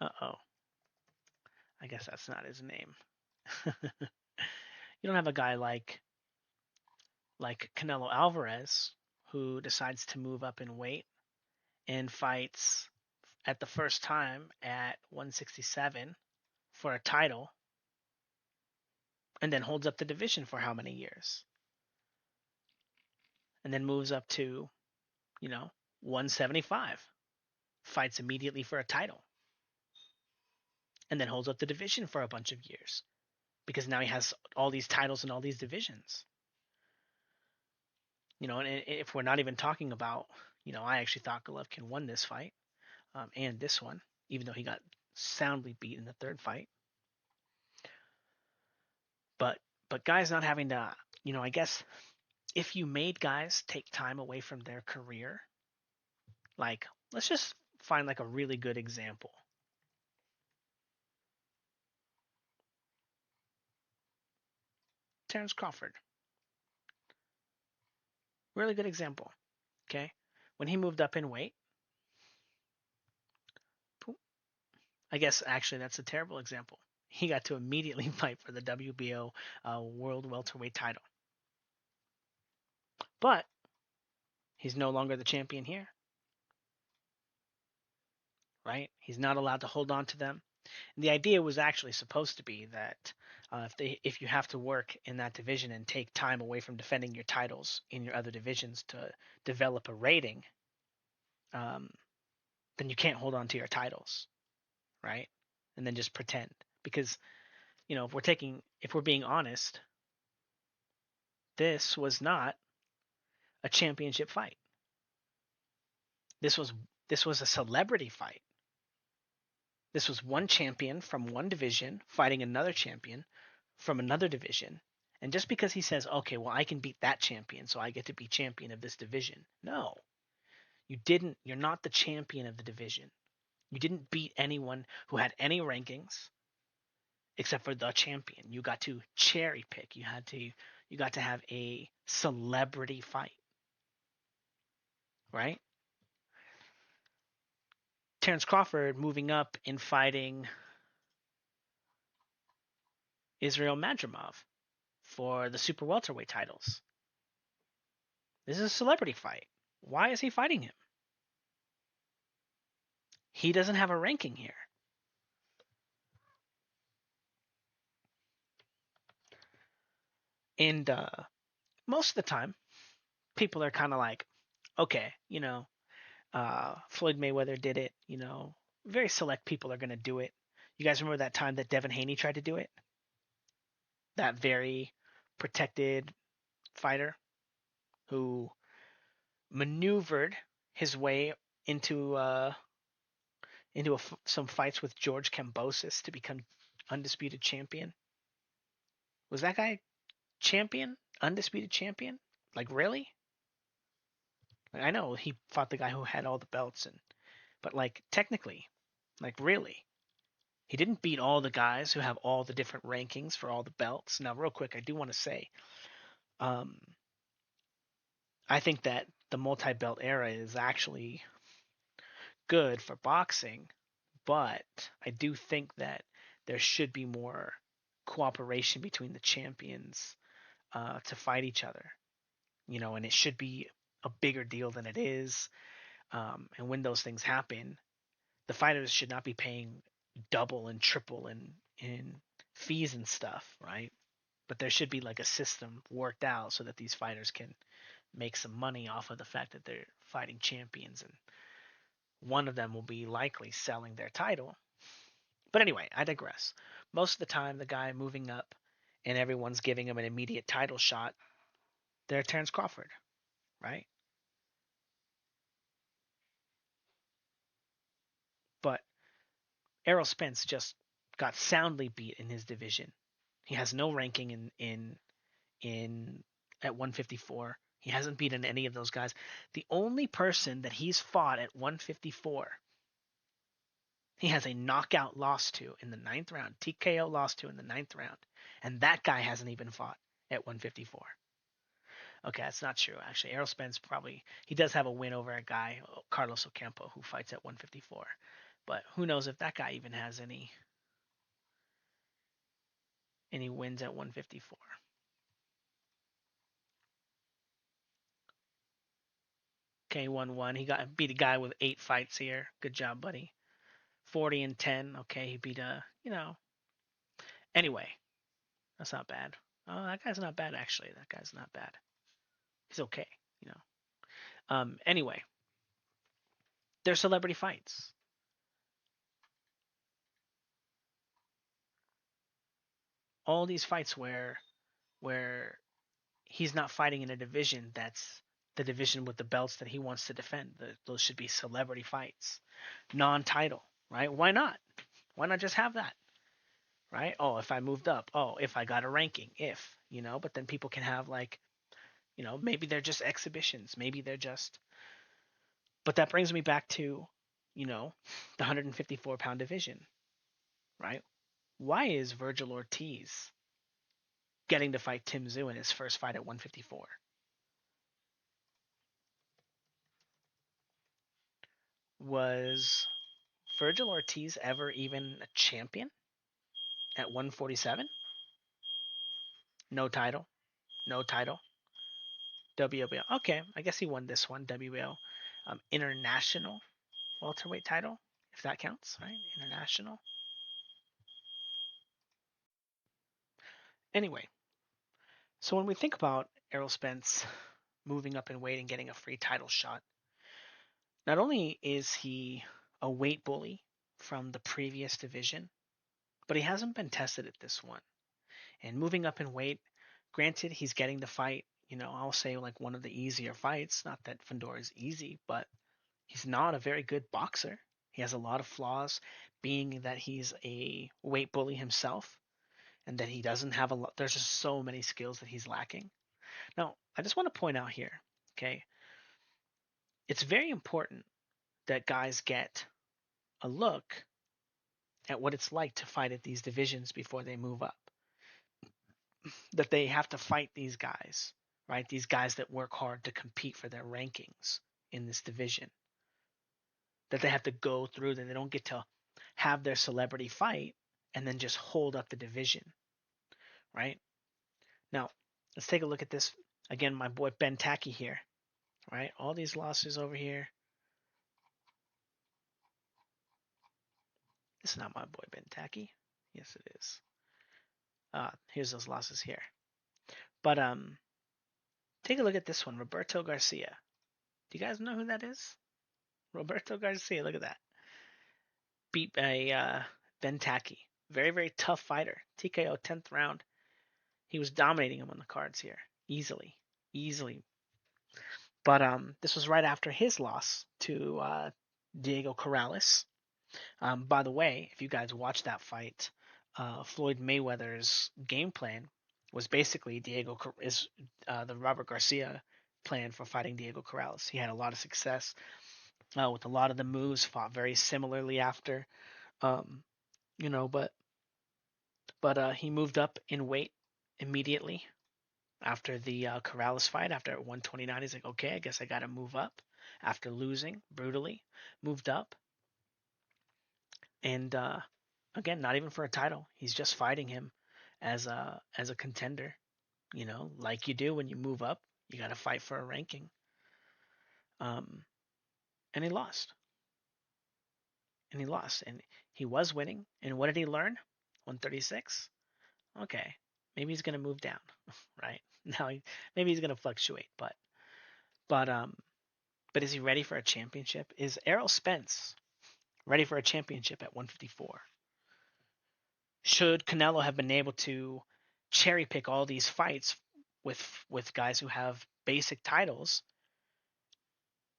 [SPEAKER 1] Uh-oh. I guess that's not his name. You don't have a guy like Canelo Alvarez who decides to move up in weight and fights at the first time at 167 for a title and then holds up the division for how many years? And then moves up to, you know, 175, fights immediately for a title, and then holds up the division for a bunch of years because now he has all these titles and all these divisions. You know, and if we're not even talking about, you know, I actually thought Golovkin won this fight and this one, even though he got soundly beat in the third fight. But guys not having to, you know, I guess if you made guys take time away from their career, like let's just find like a really good example. Terrence Crawford, really good example. Okay, when he moved up in weight, I guess actually that's a terrible example. He got to immediately fight for the WBO World Welterweight title, but he's no longer the champion here, right? He's not allowed to hold on to them. And the idea was actually supposed to be that if you have to work in that division and take time away from defending your titles in your other divisions to develop a rating, um, then you can't hold on to your titles, right? And then just pretend because you know if we're being honest, this was not a championship fight. This was this was a celebrity fight. This was one champion from one division fighting another champion from another division. And just because he says, okay, well, I can beat that champion, so I get to be champion of this division. No, you didn't. You're not the champion of the division. You didn't beat anyone who had any rankings except for the champion. You got to cherry pick. You got to have a celebrity fight, right? Terrence Crawford moving up and fighting Israel Madrimov for the super welterweight titles. This is a celebrity fight. Why is he fighting him? He doesn't have a ranking here. And most of the time, people are kind of like, okay, you know, Floyd Mayweather did it. You know, very select people are going to do it. You guys remember that time that Devin Haney tried to do it? That very protected fighter who maneuvered his way into some fights with George Kambosos to become undisputed champion. Was that guy champion? Undisputed champion? Like really? Like, I know he fought the guy who had all the belts but like technically, like really. He didn't beat all the guys who have all the different rankings for all the belts. Now, real quick, I do want to say, um, I think that the multi-belt era is actually good for boxing, but I do think that there should be more cooperation between the champions to fight each other. You know, and it should be a bigger deal than it is. And when those things happen, the fighters should not be paying double and triple in fees and stuff, right? But there should be like a system worked out so that these fighters can make some money off of the fact that they're fighting champions, and one of them will be likely selling their title. But anyway, I digress. Most of the time, the guy moving up and everyone's giving him an immediate title shot, they're Terrence Crawford, right? But Errol Spence just got soundly beat in his division. He has no ranking in at 154. He hasn't beaten any of those guys. The only person that he's fought at 154, he has a knockout loss to in the ninth round, TKO loss to in the ninth round, and that guy hasn't even fought at 154. Okay, that's not true actually. Errol Spence probably he does have a win over a guy, Carlos Ocampo, who fights at 154, but who knows if that guy even has any wins at 154. Okay, 1-1. He got beat a guy with 8 fights here. Good job, buddy. 40-10. Okay, he beat Anyway, that's not bad. Oh, that guy's not bad actually. That guy's not bad. He's okay. You know. Anyway, they're celebrity fights. All these fights where he's not fighting in a division that's the division with the belts that he wants to defend. Those should be celebrity fights, non-title, right? Why not? Why not just have that? Right? Oh, if I moved up. Oh, if I got a ranking. If, but then people can have like, maybe they're just exhibitions. Maybe they're just. But that brings me back to, the 154-pound division, right? Why is Virgil Ortiz getting to fight Tim Tszyu in his first fight at 154? Was Virgil Ortiz ever even a champion at 147? No title. No title. WBO. Okay, I guess he won this one. WBO international welterweight title, if that counts, right? International. Anyway, so when we think about Errol Spence moving up in weight and getting a free title shot, not only is he a weight bully from the previous division, but he hasn't been tested at this one. And moving up in weight, granted, he's getting the fight, I'll say like one of the easier fights. Not that Fundora is easy, but he's not a very good boxer. He has a lot of flaws, being that he's a weight bully himself and that he doesn't have a lot. There's just so many skills that he's lacking. Now, I just want to point out here, okay, it's very important that guys get a look at what it's like to fight at these divisions before they move up. That they have to fight these guys, right? These guys that work hard to compete for their rankings in this division. That they have to go through, that they don't get to have their celebrity fight and then just hold up the division, right? Now, let's take a look at this. Again, my boy Ben Tacky here, right? All these losses over here. This is not my boy Ben Tacky. Yes, it is. Here's those losses here. But take a look at this one, Roberto Garcia. Do you guys know who that is? Roberto Garcia. Look at that. Beat by Ben Tacky. Very, very tough fighter. TKO 10th round. He was dominating him on the cards here. Easily. Easily. But this was right after his loss to Diego Corrales. By the way, if you guys watched that fight, Floyd Mayweather's game plan was basically the Robert Garcia plan for fighting Diego Corrales. He had a lot of success with a lot of the moves, fought very similarly after, um, but he moved up in weight immediately after the Corrales fight. After at 129, he's like, okay, I guess I got to move up. After losing brutally, moved up, and again, not even for a title. He's just fighting him as a contender. Like you do when you move up, you got to fight for a ranking. Um, and he lost. And he lost. And he was winning. And what did he learn? 136. Okay, maybe he's gonna move down, right? Now maybe he's gonna fluctuate, but but is he ready for a championship? Is Errol Spence ready for a championship at 154? Should Canelo have been able to cherry pick all these fights with guys who have basic titles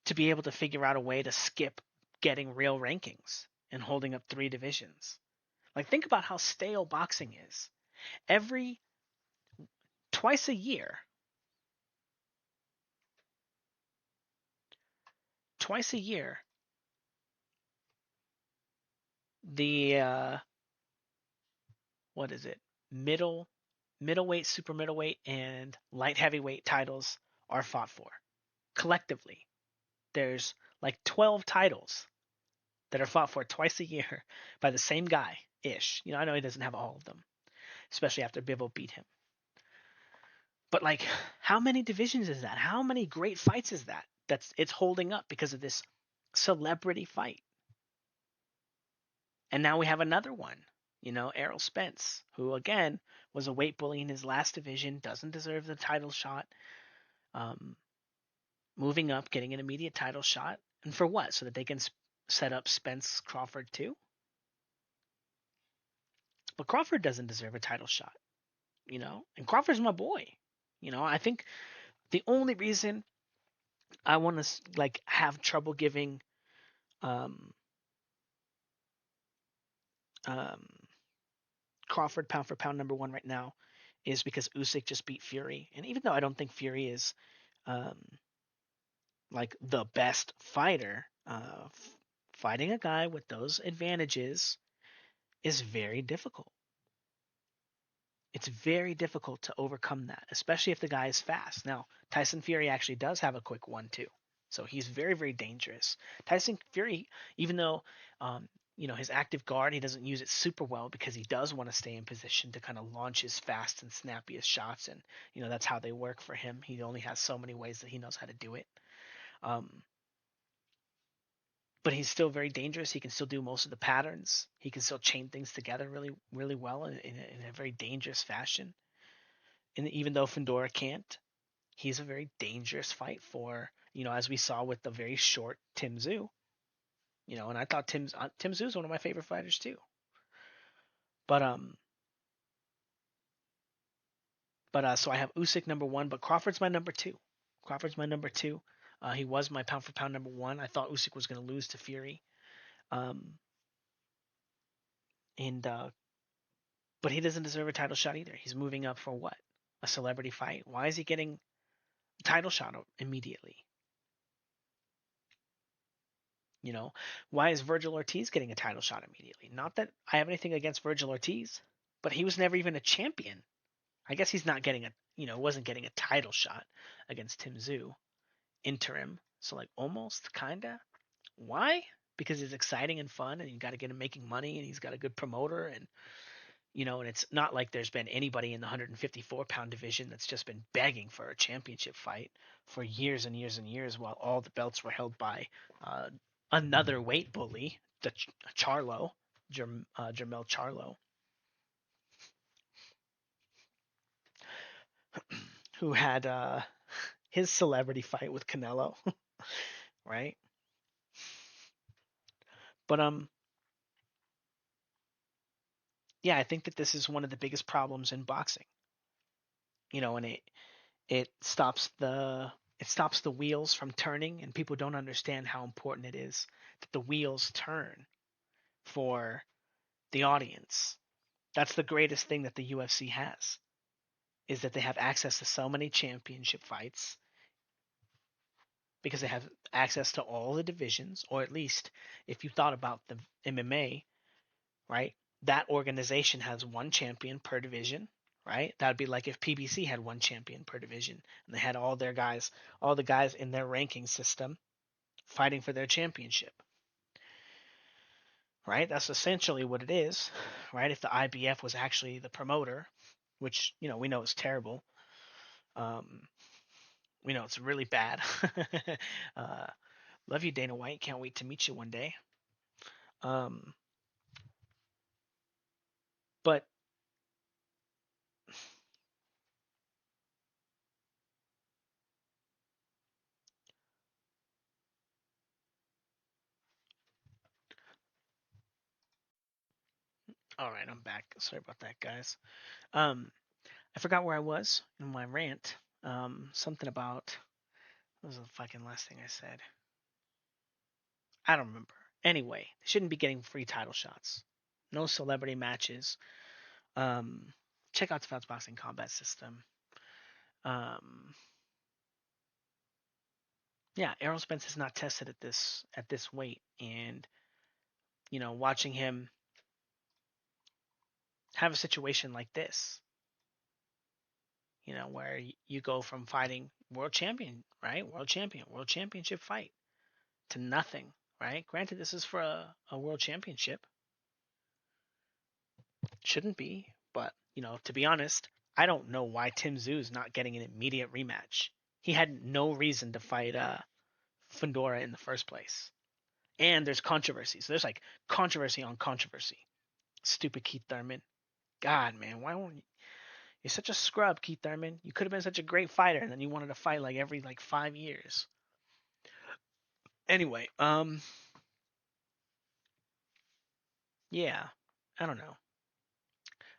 [SPEAKER 1] to be able to figure out a way to skip getting real rankings? and holding up three divisions. Like, think about how stale boxing is. Every twice a year, twice a year, the what is it? Middle, middleweight, super middleweight, and light heavyweight titles are fought for collectively. There's like 12 titles that are fought for twice a year by the same guy ish. I know he doesn't have all of them, especially after Bivol beat him. But like, how many divisions is that? How many great fights is that? It's holding up because of this celebrity fight. And now we have another one. Errol Spence, who again was a weight bully in his last division, doesn't deserve the title shot. Um, Moving up, getting an immediate title shot, and for what? So that they can set up Spence Crawford too. But Crawford doesn't deserve a title shot. And Crawford's my boy. I think the only reason I want to like have trouble giving um, um, Crawford pound for pound number one right now is because Usyk just beat Fury, and even though I don't think Fury is um, like the best fighter, fighting a guy with those advantages is very difficult. It's very difficult to overcome that, especially if the guy is fast. Now, Tyson Fury actually does have a quick 1-2, so he's very, very dangerous. Tyson Fury, even though his active guard, he doesn't use it super well because he does want to stay in position to kind of launch his fast and snappiest shots, and that's how they work for him. He only has so many ways that he knows how to do it. Um, but he's still very dangerous. He can still do most of the patterns. He can still chain things together really, really well in a very dangerous fashion. And even though Fedor can't, he's a very dangerous fight for, as we saw with the very short Tim Tszyu. And I thought Tim Tszyu is one of my favorite fighters too. But so I have Usyk number one, but Crawford's my number two. Crawford's my number two. He was my pound for pound number one. I thought Usyk was going to lose to Fury. Um, and But he doesn't deserve a title shot either. He's moving up for what? A celebrity fight. Why is he getting a title shot immediately? Why is Virgil Ortiz getting a title shot immediately? Not that I have anything against Virgil Ortiz, but he was never even a champion. I guess he's not getting wasn't getting a title shot against Tim Tszyu interim. So like almost kinda. Why? Because it's exciting and fun, and you got to get him making money, and he's got a good promoter, and it's not like there's been anybody in the 154-pound division that's just been begging for a championship fight for years and years and years, while all the belts were held by uh, another weight bully, the Charlo, Jermel Charlo, who had his celebrity fight with Canelo, right? But yeah, I think that this is one of the biggest problems in boxing. And it stops the wheels from turning, and people don't understand how important it is that the wheels turn for the audience. That's the greatest thing that the UFC has, is that they have access to so many championship fights because they have access to all the divisions, or at least if you thought about the MMA, right? That organization has one champion per division, right? That would be like if PBC had one champion per division and they had all the guys in their ranking system fighting for their championship, right? That's essentially what it is, right? If the IBF was actually the promoter, which we know is terrible, um, we know it's really bad. uh, Love you, Dana White. Can't wait to meet you one day. Um, but all right, I'm back. Sorry about that, guys. Um, I forgot where I was in my rant. Something about what was the fucking last thing I said? I don't remember. Anyway, they shouldn't be getting free title shots. No celebrity matches. Um, Check out the Fouts Boxing Combat System. Um, yeah, Errol Spence is not tested at this weight, and watching him have a situation like this, where you go from fighting world champion, right, world champion, world championship fight to nothing, right? Granted, this is for a world championship, shouldn't be, but to be honest, I don't know why Tim Zoo's not getting an immediate rematch. He had no reason to fight Fundora in the first place. And there's controversy. So there's like controversy on controversy. Stupid Keith Thurman. God, man, why won't you? You're such a scrub, Keith Thurman. You could have been such a great fighter, and then you wanted to fight like every 5 years. Anyway, yeah, I don't know.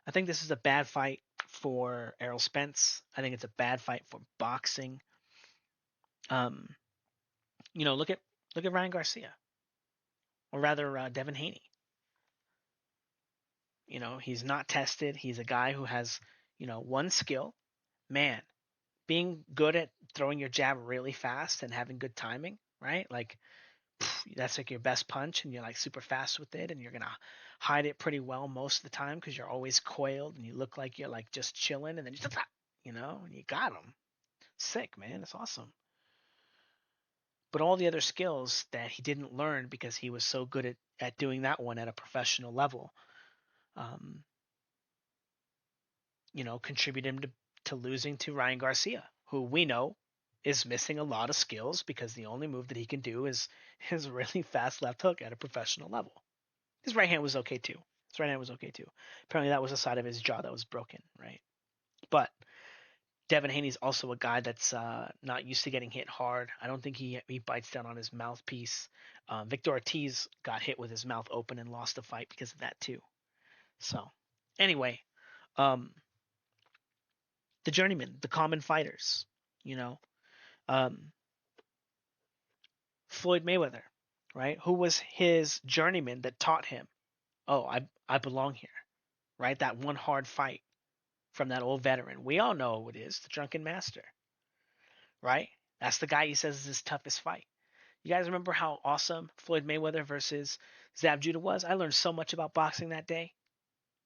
[SPEAKER 1] I think this is a bad fight for Errol Spence. I think it's a bad fight for boxing. Um, look at Ryan Garcia, or rather Devin Haney. He's not tested. He's a guy who has one skill. Man, being good at throwing your jab really fast and having good timing, right? Like that's like your best punch, and you're like super fast with it, and you're gonna hide it pretty well most of the time because you're always coiled and you look like you're like just chilling, and then and you got him. Sick, man. It's awesome. But all the other skills that he didn't learn because he was so good at doing that one at a professional level, um, contributed him to losing to Ryan Garcia, who we know is missing a lot of skills because the only move that he can do is his really fast left hook at a professional level. His right hand was okay too. His right hand was okay too. Apparently that was the side of his jaw that was broken, right? But Devin Haney's also a guy that's not used to getting hit hard. I don't think he bites down on his mouthpiece. Victor Ortiz got hit with his mouth open and lost the fight because of that too. So anyway, um, the journeyman, the common fighters, you know, um, Floyd Mayweather, right? Who was his journeyman that taught him, oh, I belong here, right? That one hard fight from that old veteran. We all know who it is, the Drunken Master, right? That's the guy he says is his toughest fight. You guys remember how awesome Floyd Mayweather versus Zab Judah was? I learned so much about boxing that day.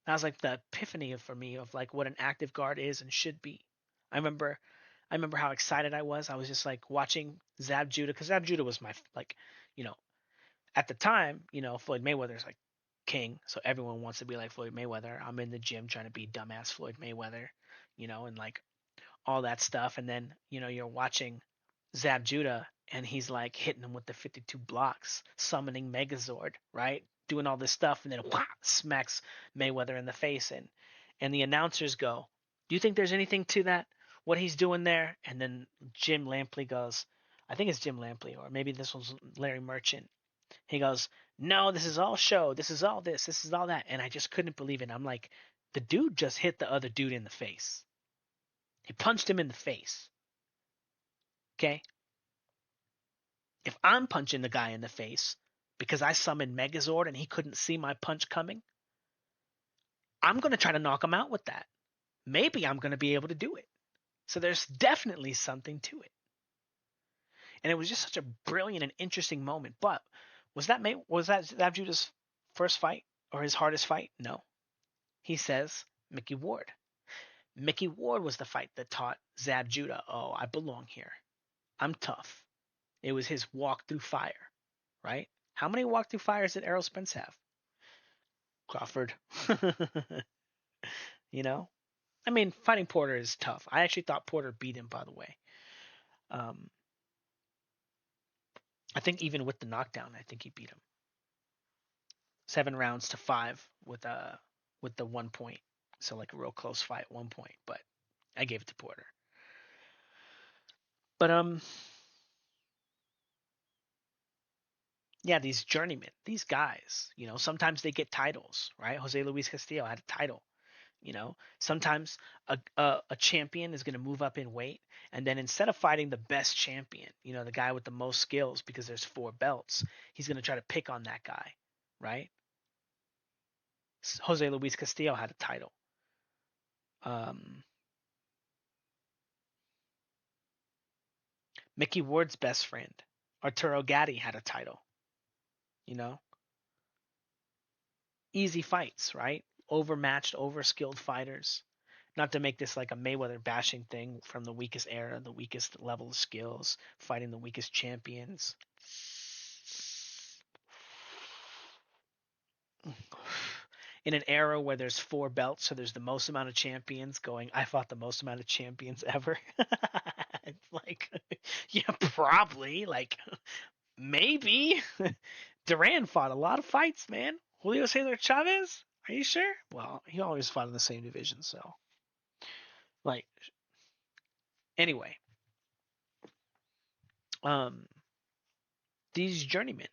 [SPEAKER 1] That was like the epiphany for me of like what an active guard is and should be. I remember I remember how excited I was. I was just like watching Zab Judah because Zab Judah was my like, you know, at the time, Floyd Mayweather's like king, so everyone wants to be like Floyd Mayweather. I'm in the gym trying to be dumbass Floyd Mayweather, and like all that stuff. And then, you're watching Zab Judah and he's like hitting him with the 52 blocks, summoning Megazord, right? Doing all this stuff and then whop, smacks Mayweather in the face and the announcers go, "Do you think there's anything to that? What he's doing there?" And then Jim Lampley goes, I think it's Jim Lampley or maybe this was Larry Merchant. He goes, "No, this is all show. This is all this. This is all that." And I just couldn't believe it. I'm like, the dude just hit the other dude in the face. He punched him in the face. Okay? If I'm punching the guy in the face because I summoned Megazord and he couldn't see my punch coming, I'm going to try to knock him out with that. Maybe I'm going to be able to do it. So there's definitely something to it. And it was just such a brilliant and interesting moment. But was that Zab Judah's first fight or his hardest fight? No. He says Mickey Ward. Mickey Ward was the fight that taught Zab Judah, oh, I belong here. I'm tough. It was his walk through fire, right? How many walk through fires did Errol Spence have? Crawford. you know? I mean, fighting Porter is tough. I actually thought Porter beat him, by the way. Um, I think even with the knockdown, I think he beat him. 7 rounds to 5 with the 1 point. So like a real close fight, 1 point. But I gave it to Porter. But yeah, these journeymen, these guys, sometimes they get titles, right? Jose Luis Castillo had a title. Sometimes a champion is going to move up in weight, and then instead of fighting the best champion, the guy with the most skills, because there's 4 belts, he's going to try to pick on that guy, right? Jose Luis Castillo had a title. Um, Mickey Ward's best friend, Arturo Gatti, had a title. You know, easy fights, right? Overmatched, overskilled fighters. Not to make this like a Mayweather bashing thing, from the weakest era, the weakest level of skills, fighting the weakest champions. In an era where there's 4 belts, so there's the most amount of champions going, I fought the most amount of champions ever. It's like, yeah, probably. Like, maybe. Duran fought a lot of fights, man. Julio Cesar Chavez? Are you sure? Well, he always fought in the same division, so. Like, anyway. Um, these journeymen,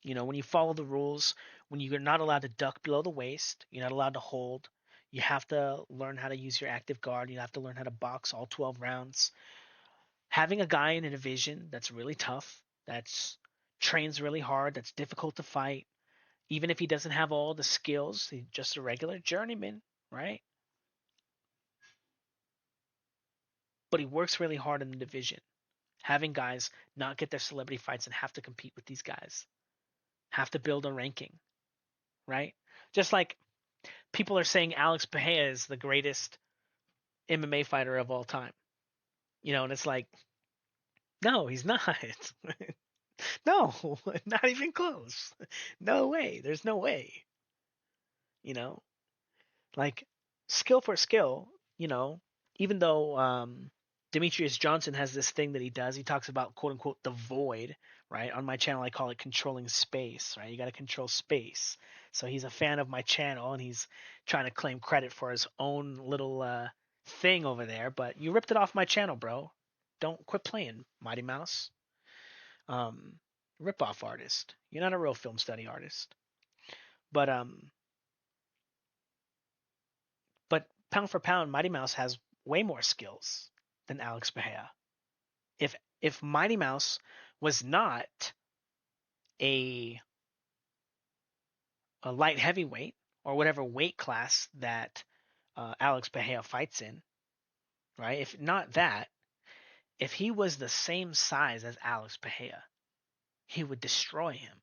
[SPEAKER 1] when you follow the rules, when you're not allowed to duck below the waist, you're not allowed to hold. You have to learn how to use your active guard. You have to learn how to box all 12 rounds. Having a guy in a division that's really tough, that's trains really hard, that's difficult to fight, even if he doesn't have all the skills, he's just a regular journeyman, right? But he works really hard in the division. Having guys not get their celebrity fights and have to compete with these guys, have to build a ranking, right? Just like people are saying Alex Pereira is the greatest MMA fighter of all time, and it's like, no, he's not. No, not even close. No way. There's no way. You know, like, skill for skill, you know, even though Demetrius Johnson has this thing that he does, he talks about quote unquote the void, right? On my channel, I call it controlling space, right? You got to control space. So he's a fan of my channel, and he's trying to claim credit for his own little thing over there, but you ripped it off my channel, bro. Don't quit playing, Mighty Mouse. Um, Rip off artist. You're not a real film study artist. But But pound for pound, Mighty Mouse has way more skills than Alex Bahia. If Mighty Mouse was not a a light heavyweight, or whatever weight class that Alex Bahia fights in, right? If not that, if he was the same size as Alex Bahia, he would destroy him,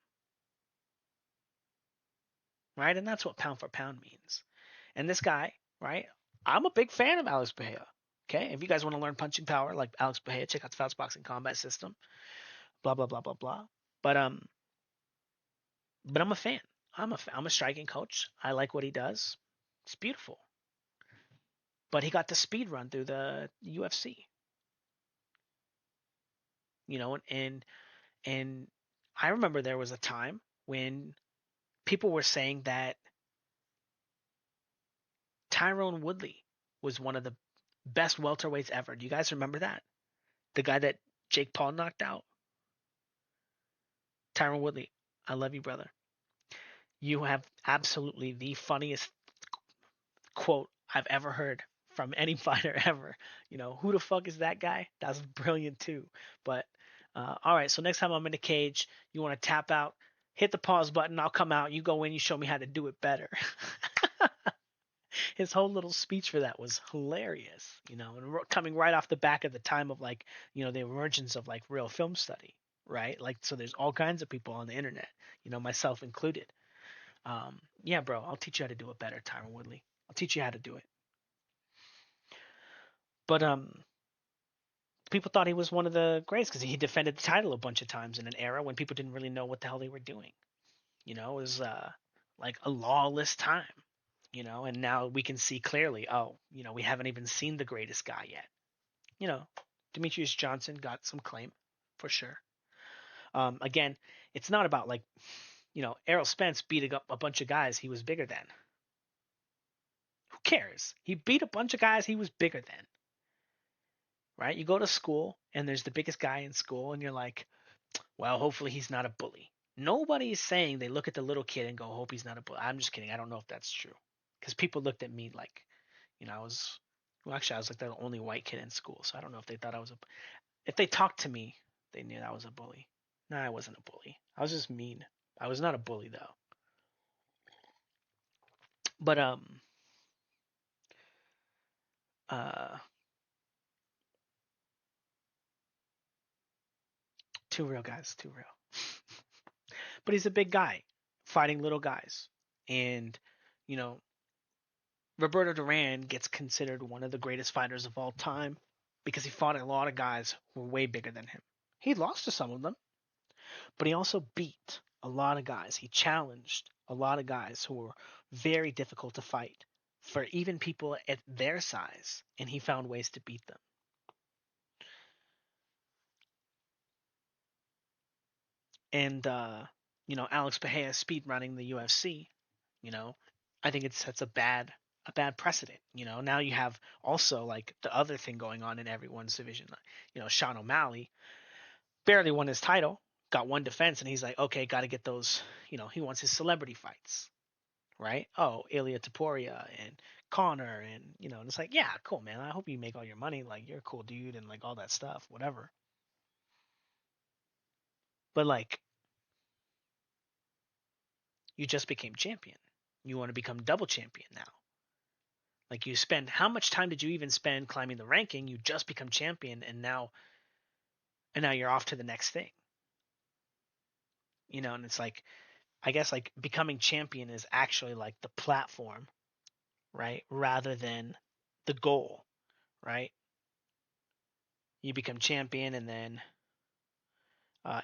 [SPEAKER 1] right? And that's what pound for pound means. And this guy, right? I'm a big fan of Alex Bahia. Okay, if you guys want to learn punching power like Alex Bahia, check out the Fouts Boxing Combat System. Blah blah blah blah blah. But I'm a fan. I'm a striking coach. I like what he does. It's beautiful. But he got the speed run through the UFC, and I remember there was a time when people were saying that Tyrone Woodley was one of the best welterweights ever. Do you guys remember that? The guy that Jake Paul knocked out? Tyrone Woodley. I love you, brother. You have absolutely the funniest quote I've ever heard from any fighter ever. Who the fuck is that guy? That's brilliant too. But all right, so next time I'm in the cage, you want to tap out, hit the pause button, I'll come out, you go in, you show me how to do it better. His whole little speech for that was hilarious, and coming right off the back of the time of, like, the emergence of like real film study, right? Like, so there's all kinds of people on the internet, myself included. Yeah, bro, I'll teach you how to do it better, Tyron Woodley. I'll teach you how to do it. But people thought he was one of the greats because he defended the title a bunch of times in an era when people didn't really know what the hell they were doing. It was like a lawless time. And now we can see clearly. Oh, we haven't even seen the greatest guy yet. Demetrius Johnson got some claim for sure. Again, it's not about, like, Errol Spence beat up a bunch of guys he was bigger than. Who cares? He beat a bunch of guys he was bigger than. Right? You go to school and there's the biggest guy in school, and you're like, well, hopefully he's not a bully. Nobody is saying they look at the little kid and go, hope he's not a bully. I'm just kidding. I don't know if that's true. Because people looked at me like, I was well, actually I was like the only white kid in school, so I don't know if they thought I was a. If they talked to me, they knew I was a bully. No, I wasn't a bully. I was just mean. I was not a bully though. But uh, too real guys, too real. But he's a big guy, fighting little guys, and you know Roberto Duran gets considered one of the greatest fighters of all time because he fought a lot of guys who were way bigger than him. He lost to some of them, but he also beat a lot of guys. He challenged a lot of guys who were very difficult to fight for even people at their size, and he found ways to beat them. And Alex Pereira speed running the UFC, you know, I think it sets a bad precedent. Now you have also like the other thing going on in everyone's division. Sean O'Malley barely won his title, got one defense, and he's like, okay, got to get those. He wants his celebrity fights, right? Oh, Ilya Taporia and Connor, and it's like, yeah, cool, man. I hope you make all your money. Like, you're a cool dude, and like all that stuff, whatever. But like, you just became champion. You want to become double champion now. Like, you spend how much time did you even spend climbing the ranking? You just become champion, and now you're off to the next thing. And it's like, I guess like becoming champion is actually like the platform, right? Rather than the goal, right? You become champion, and then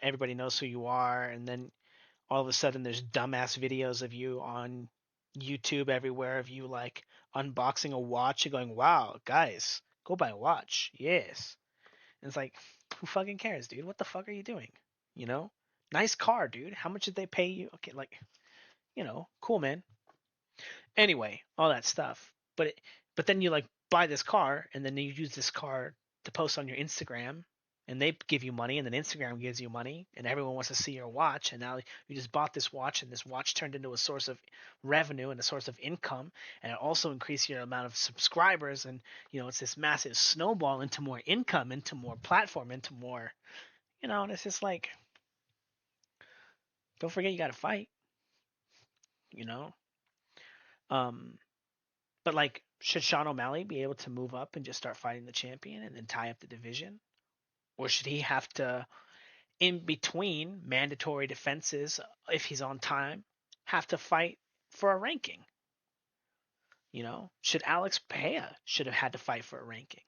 [SPEAKER 1] everybody knows who you are, and then all of a sudden there's dumbass videos of you on YouTube everywhere of you like unboxing a watch and going, "Wow, guys, go buy a watch." Yes. And it's like, who fucking cares, dude? What the fuck are you doing? You know? Nice car, dude. How much did they pay you? Okay, like, cool, man. Anyway, all that stuff. But then you like buy this car, and then you use this car to post on your Instagram, and they give you money, and then Instagram gives you money, and everyone wants to see your watch, and now you just bought this watch, and this watch turned into a source of revenue and a source of income, and it also increased your amount of subscribers, and it's this massive snowball into more income, into more platform, into more, and it's just like, don't forget you got to fight, you know. Um, But like, should Sean O'Malley be able to move up and just start fighting the champion and then tie up the division? Or should he have to, in between mandatory defenses, if he's on time, have to fight for a ranking? Should Alex Pereira should have had to fight for a ranking,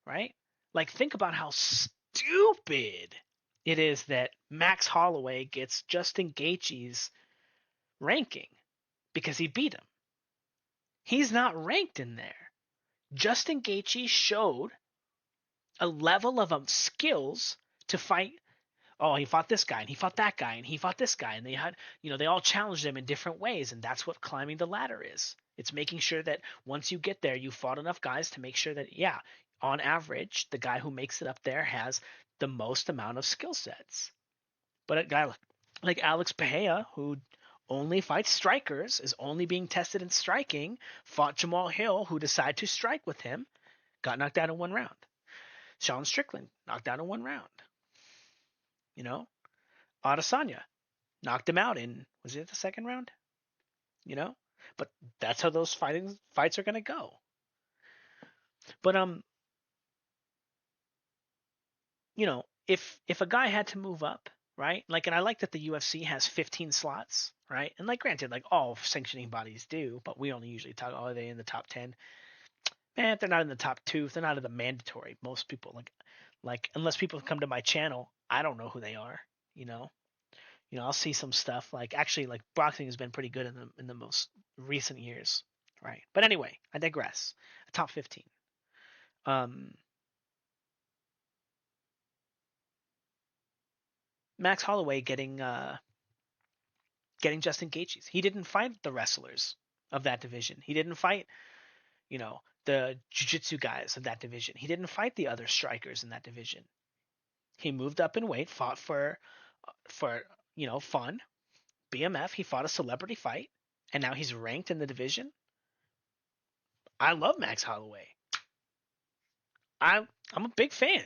[SPEAKER 1] right? Like, think about how stupid it is that Max Holloway gets Justin Gaethje's ranking because he beat him. He's not ranked in there. Justin Gaethje showed a level of skills to fight. Oh, he fought this guy, and he fought that guy, and he fought this guy, and they all challenged him in different ways, and that's what climbing the ladder is. It's making sure that once you get there, you fought enough guys to make sure that, yeah, on average, the guy who makes it up there has the most amount of skill sets. But a guy like Alex Pereira, who only fights strikers, is only being tested in striking, fought Jamal Hill, who decided to strike with him, got knocked out in one round. Sean Strickland knocked out in one round. You know, Adesanya knocked him out in, was it the second round? You know, but that's how those fights are gonna go. But if a guy had to move up, right? Like, and I like that the UFC has 15 slots, right? And like, granted, like all sanctioning bodies do, but we only usually talk, oh, are they in the top 10? Man, if they're not in the top two, if they're not in the mandatory, most people like unless people come to my channel, I don't know who they are. You know, I'll see some stuff like, actually, like, boxing has been pretty good in the most recent years, right? But anyway, I digress. Top 15. Um, Max Holloway getting Justin Gaethje. He didn't fight the wrestlers of that division. He didn't fight, the jiu-jitsu guys of that division. He didn't fight the other strikers in that division. He moved up in weight, fought for fun, BMF. He fought a celebrity fight, and now he's ranked in the division. I love Max Holloway. I'm a big fan.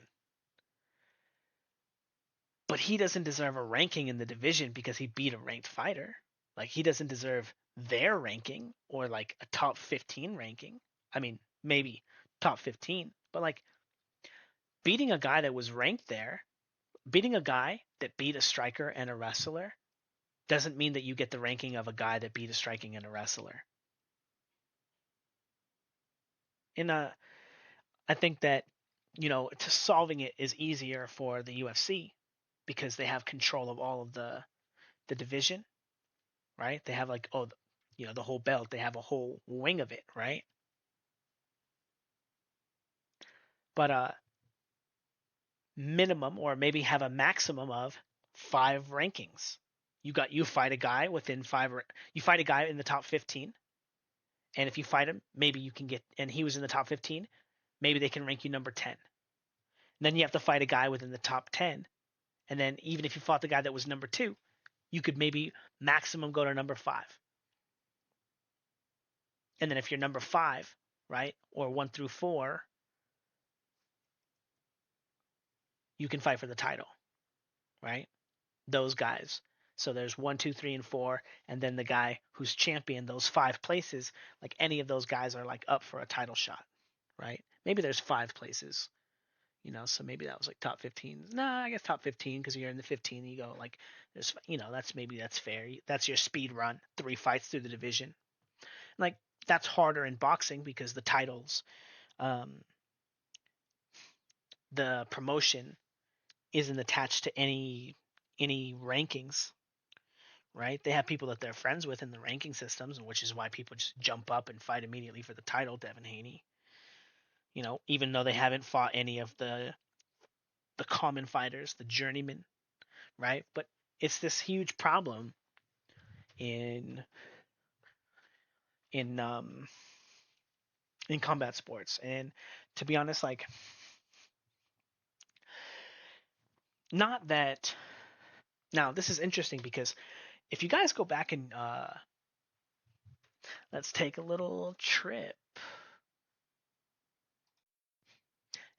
[SPEAKER 1] But he doesn't deserve a ranking in the division because he beat a ranked fighter. Like he doesn't deserve their ranking or like a top 15 ranking. I mean, maybe top 15, but like beating a guy that was ranked there, beating a guy that beat a striker and a wrestler doesn't mean that you get the ranking of a guy that beat a striking and a wrestler. In a, I think that solving it is easier for the UFC because they have control of all of the division, right? They have like the whole belt. They have a whole wing of it, right? But minimum or maybe have a maximum of 5 rankings. You fight a guy within five. You fight a guy in the top 15, and if you fight him, maybe you can get. And he was in the top 15. Maybe they can rank you number 10. And then you have to fight a guy within the top 10, and then even if you fought the guy that was number 2, you could maybe maximum go to number 5. And then if you're number 5, right, or 1 through 4, you can fight for the title, right? Those guys. So there's 1, 2, 3, and 4, and then the guy who's champion those 5 places. Like any of those guys are like up for a title shot, right? Maybe there's 5 places, so maybe that was like top 15. Nah, I guess top 15 because you're in the 15. You go like there's, that's fair. That's your speed run, 3 fights through the division. Like that's harder in boxing because the titles, um, the promotion isn't attached to any rankings, right? They have people that they're friends with in the ranking systems, which is why people just jump up and fight immediately for the title. Devin Haney, even though they haven't fought any of the common fighters, the journeymen, right? But it's this huge problem in in um in combat sports, and to be honest, like not that. Now this is interesting because if you guys go back and let's take a little trip.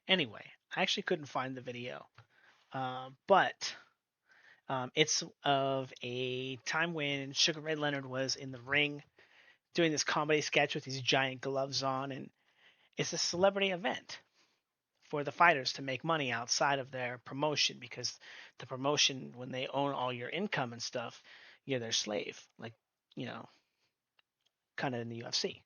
[SPEAKER 1] Anyway, I actually couldn't find the video, but it's of a time when Sugar Ray Leonard was in the ring doing this comedy sketch with these giant gloves on, and it's a celebrity event for the fighters to make money outside of their promotion because the promotion, when they own all your income and stuff, you're their slave, like you know, kind of in the UFC,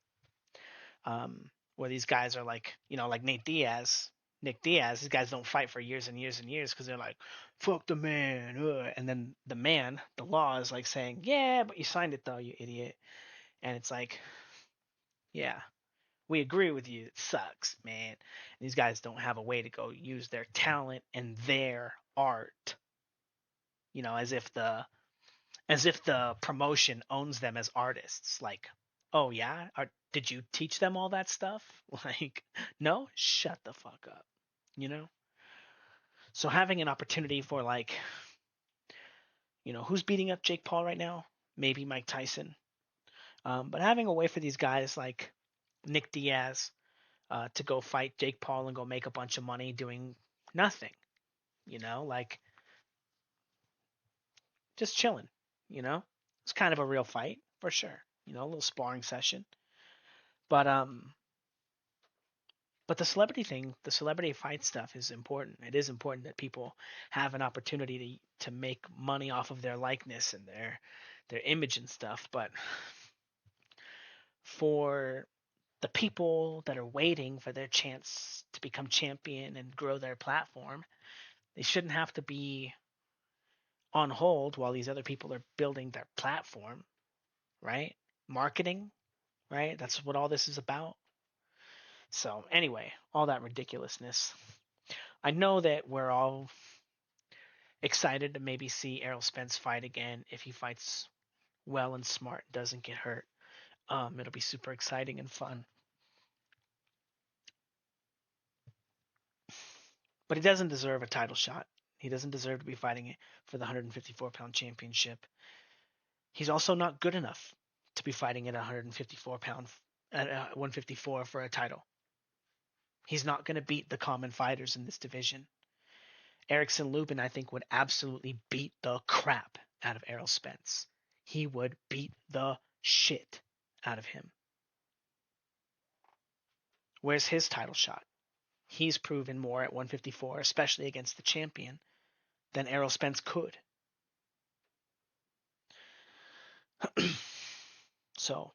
[SPEAKER 1] where these guys are like, like Nick Diaz, these guys don't fight for years and years and years because they're like, fuck the man. Ugh. And then the law is like saying, yeah, but you signed it though, you idiot. And it's like, yeah, we agree with you. It sucks, man. And these guys don't have a way to go use their talent and their art, as if the promotion owns them as artists. Like, oh yeah, did you teach them all that stuff? Like, no, shut the fuck up. You know. So having an opportunity for like, who's beating up Jake Paul right now? Maybe Mike Tyson. But having a way for these guys like Nick Diaz to go fight Jake Paul and go make a bunch of money doing nothing, like just chilling. It's kind of a real fight for sure. A little sparring session. But the celebrity thing, the celebrity fight stuff is important. It is important that people have an opportunity to make money off of their likeness and their image and stuff. But for the people that are waiting for their chance to become champion and grow their platform, they shouldn't have to be on hold while these other people are building their platform, right? Marketing, right? That's what all this is about. So, anyway, all that ridiculousness. I know that we're all excited to maybe see Errol Spence fight again if he fights well and smart, doesn't get hurt. It'll be super exciting and fun. But he doesn't deserve a title shot. He doesn't deserve to be fighting for the 154-pound championship. He's also not good enough to be fighting at 154 pound at 154 for a title. He's not going to beat the common fighters in this division. Erickson Lubin, I think, would absolutely beat the crap out of Errol Spence. He would beat the shit out of him. Where's his title shot? He's proven more at 154, especially against the champion, than Errol Spence could. So,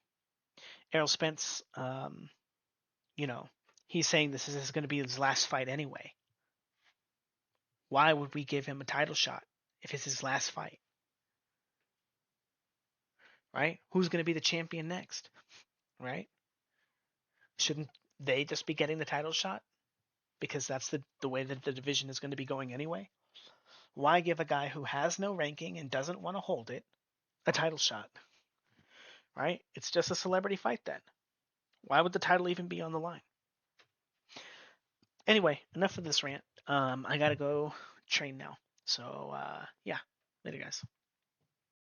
[SPEAKER 1] Errol Spence, he's saying this is going to be his last fight anyway. Why would we give him a title shot if it's his last fight? Right? Who's going to be the champion next? Right? Shouldn't they just be getting the title shot? Because that's the way that the division is going to be going anyway. Why give a guy who has no ranking and doesn't want to hold it a title shot? Right? It's just a celebrity fight then. Why would the title even be on the line? Anyway, enough of this rant. I gotta go train now. So yeah, later guys.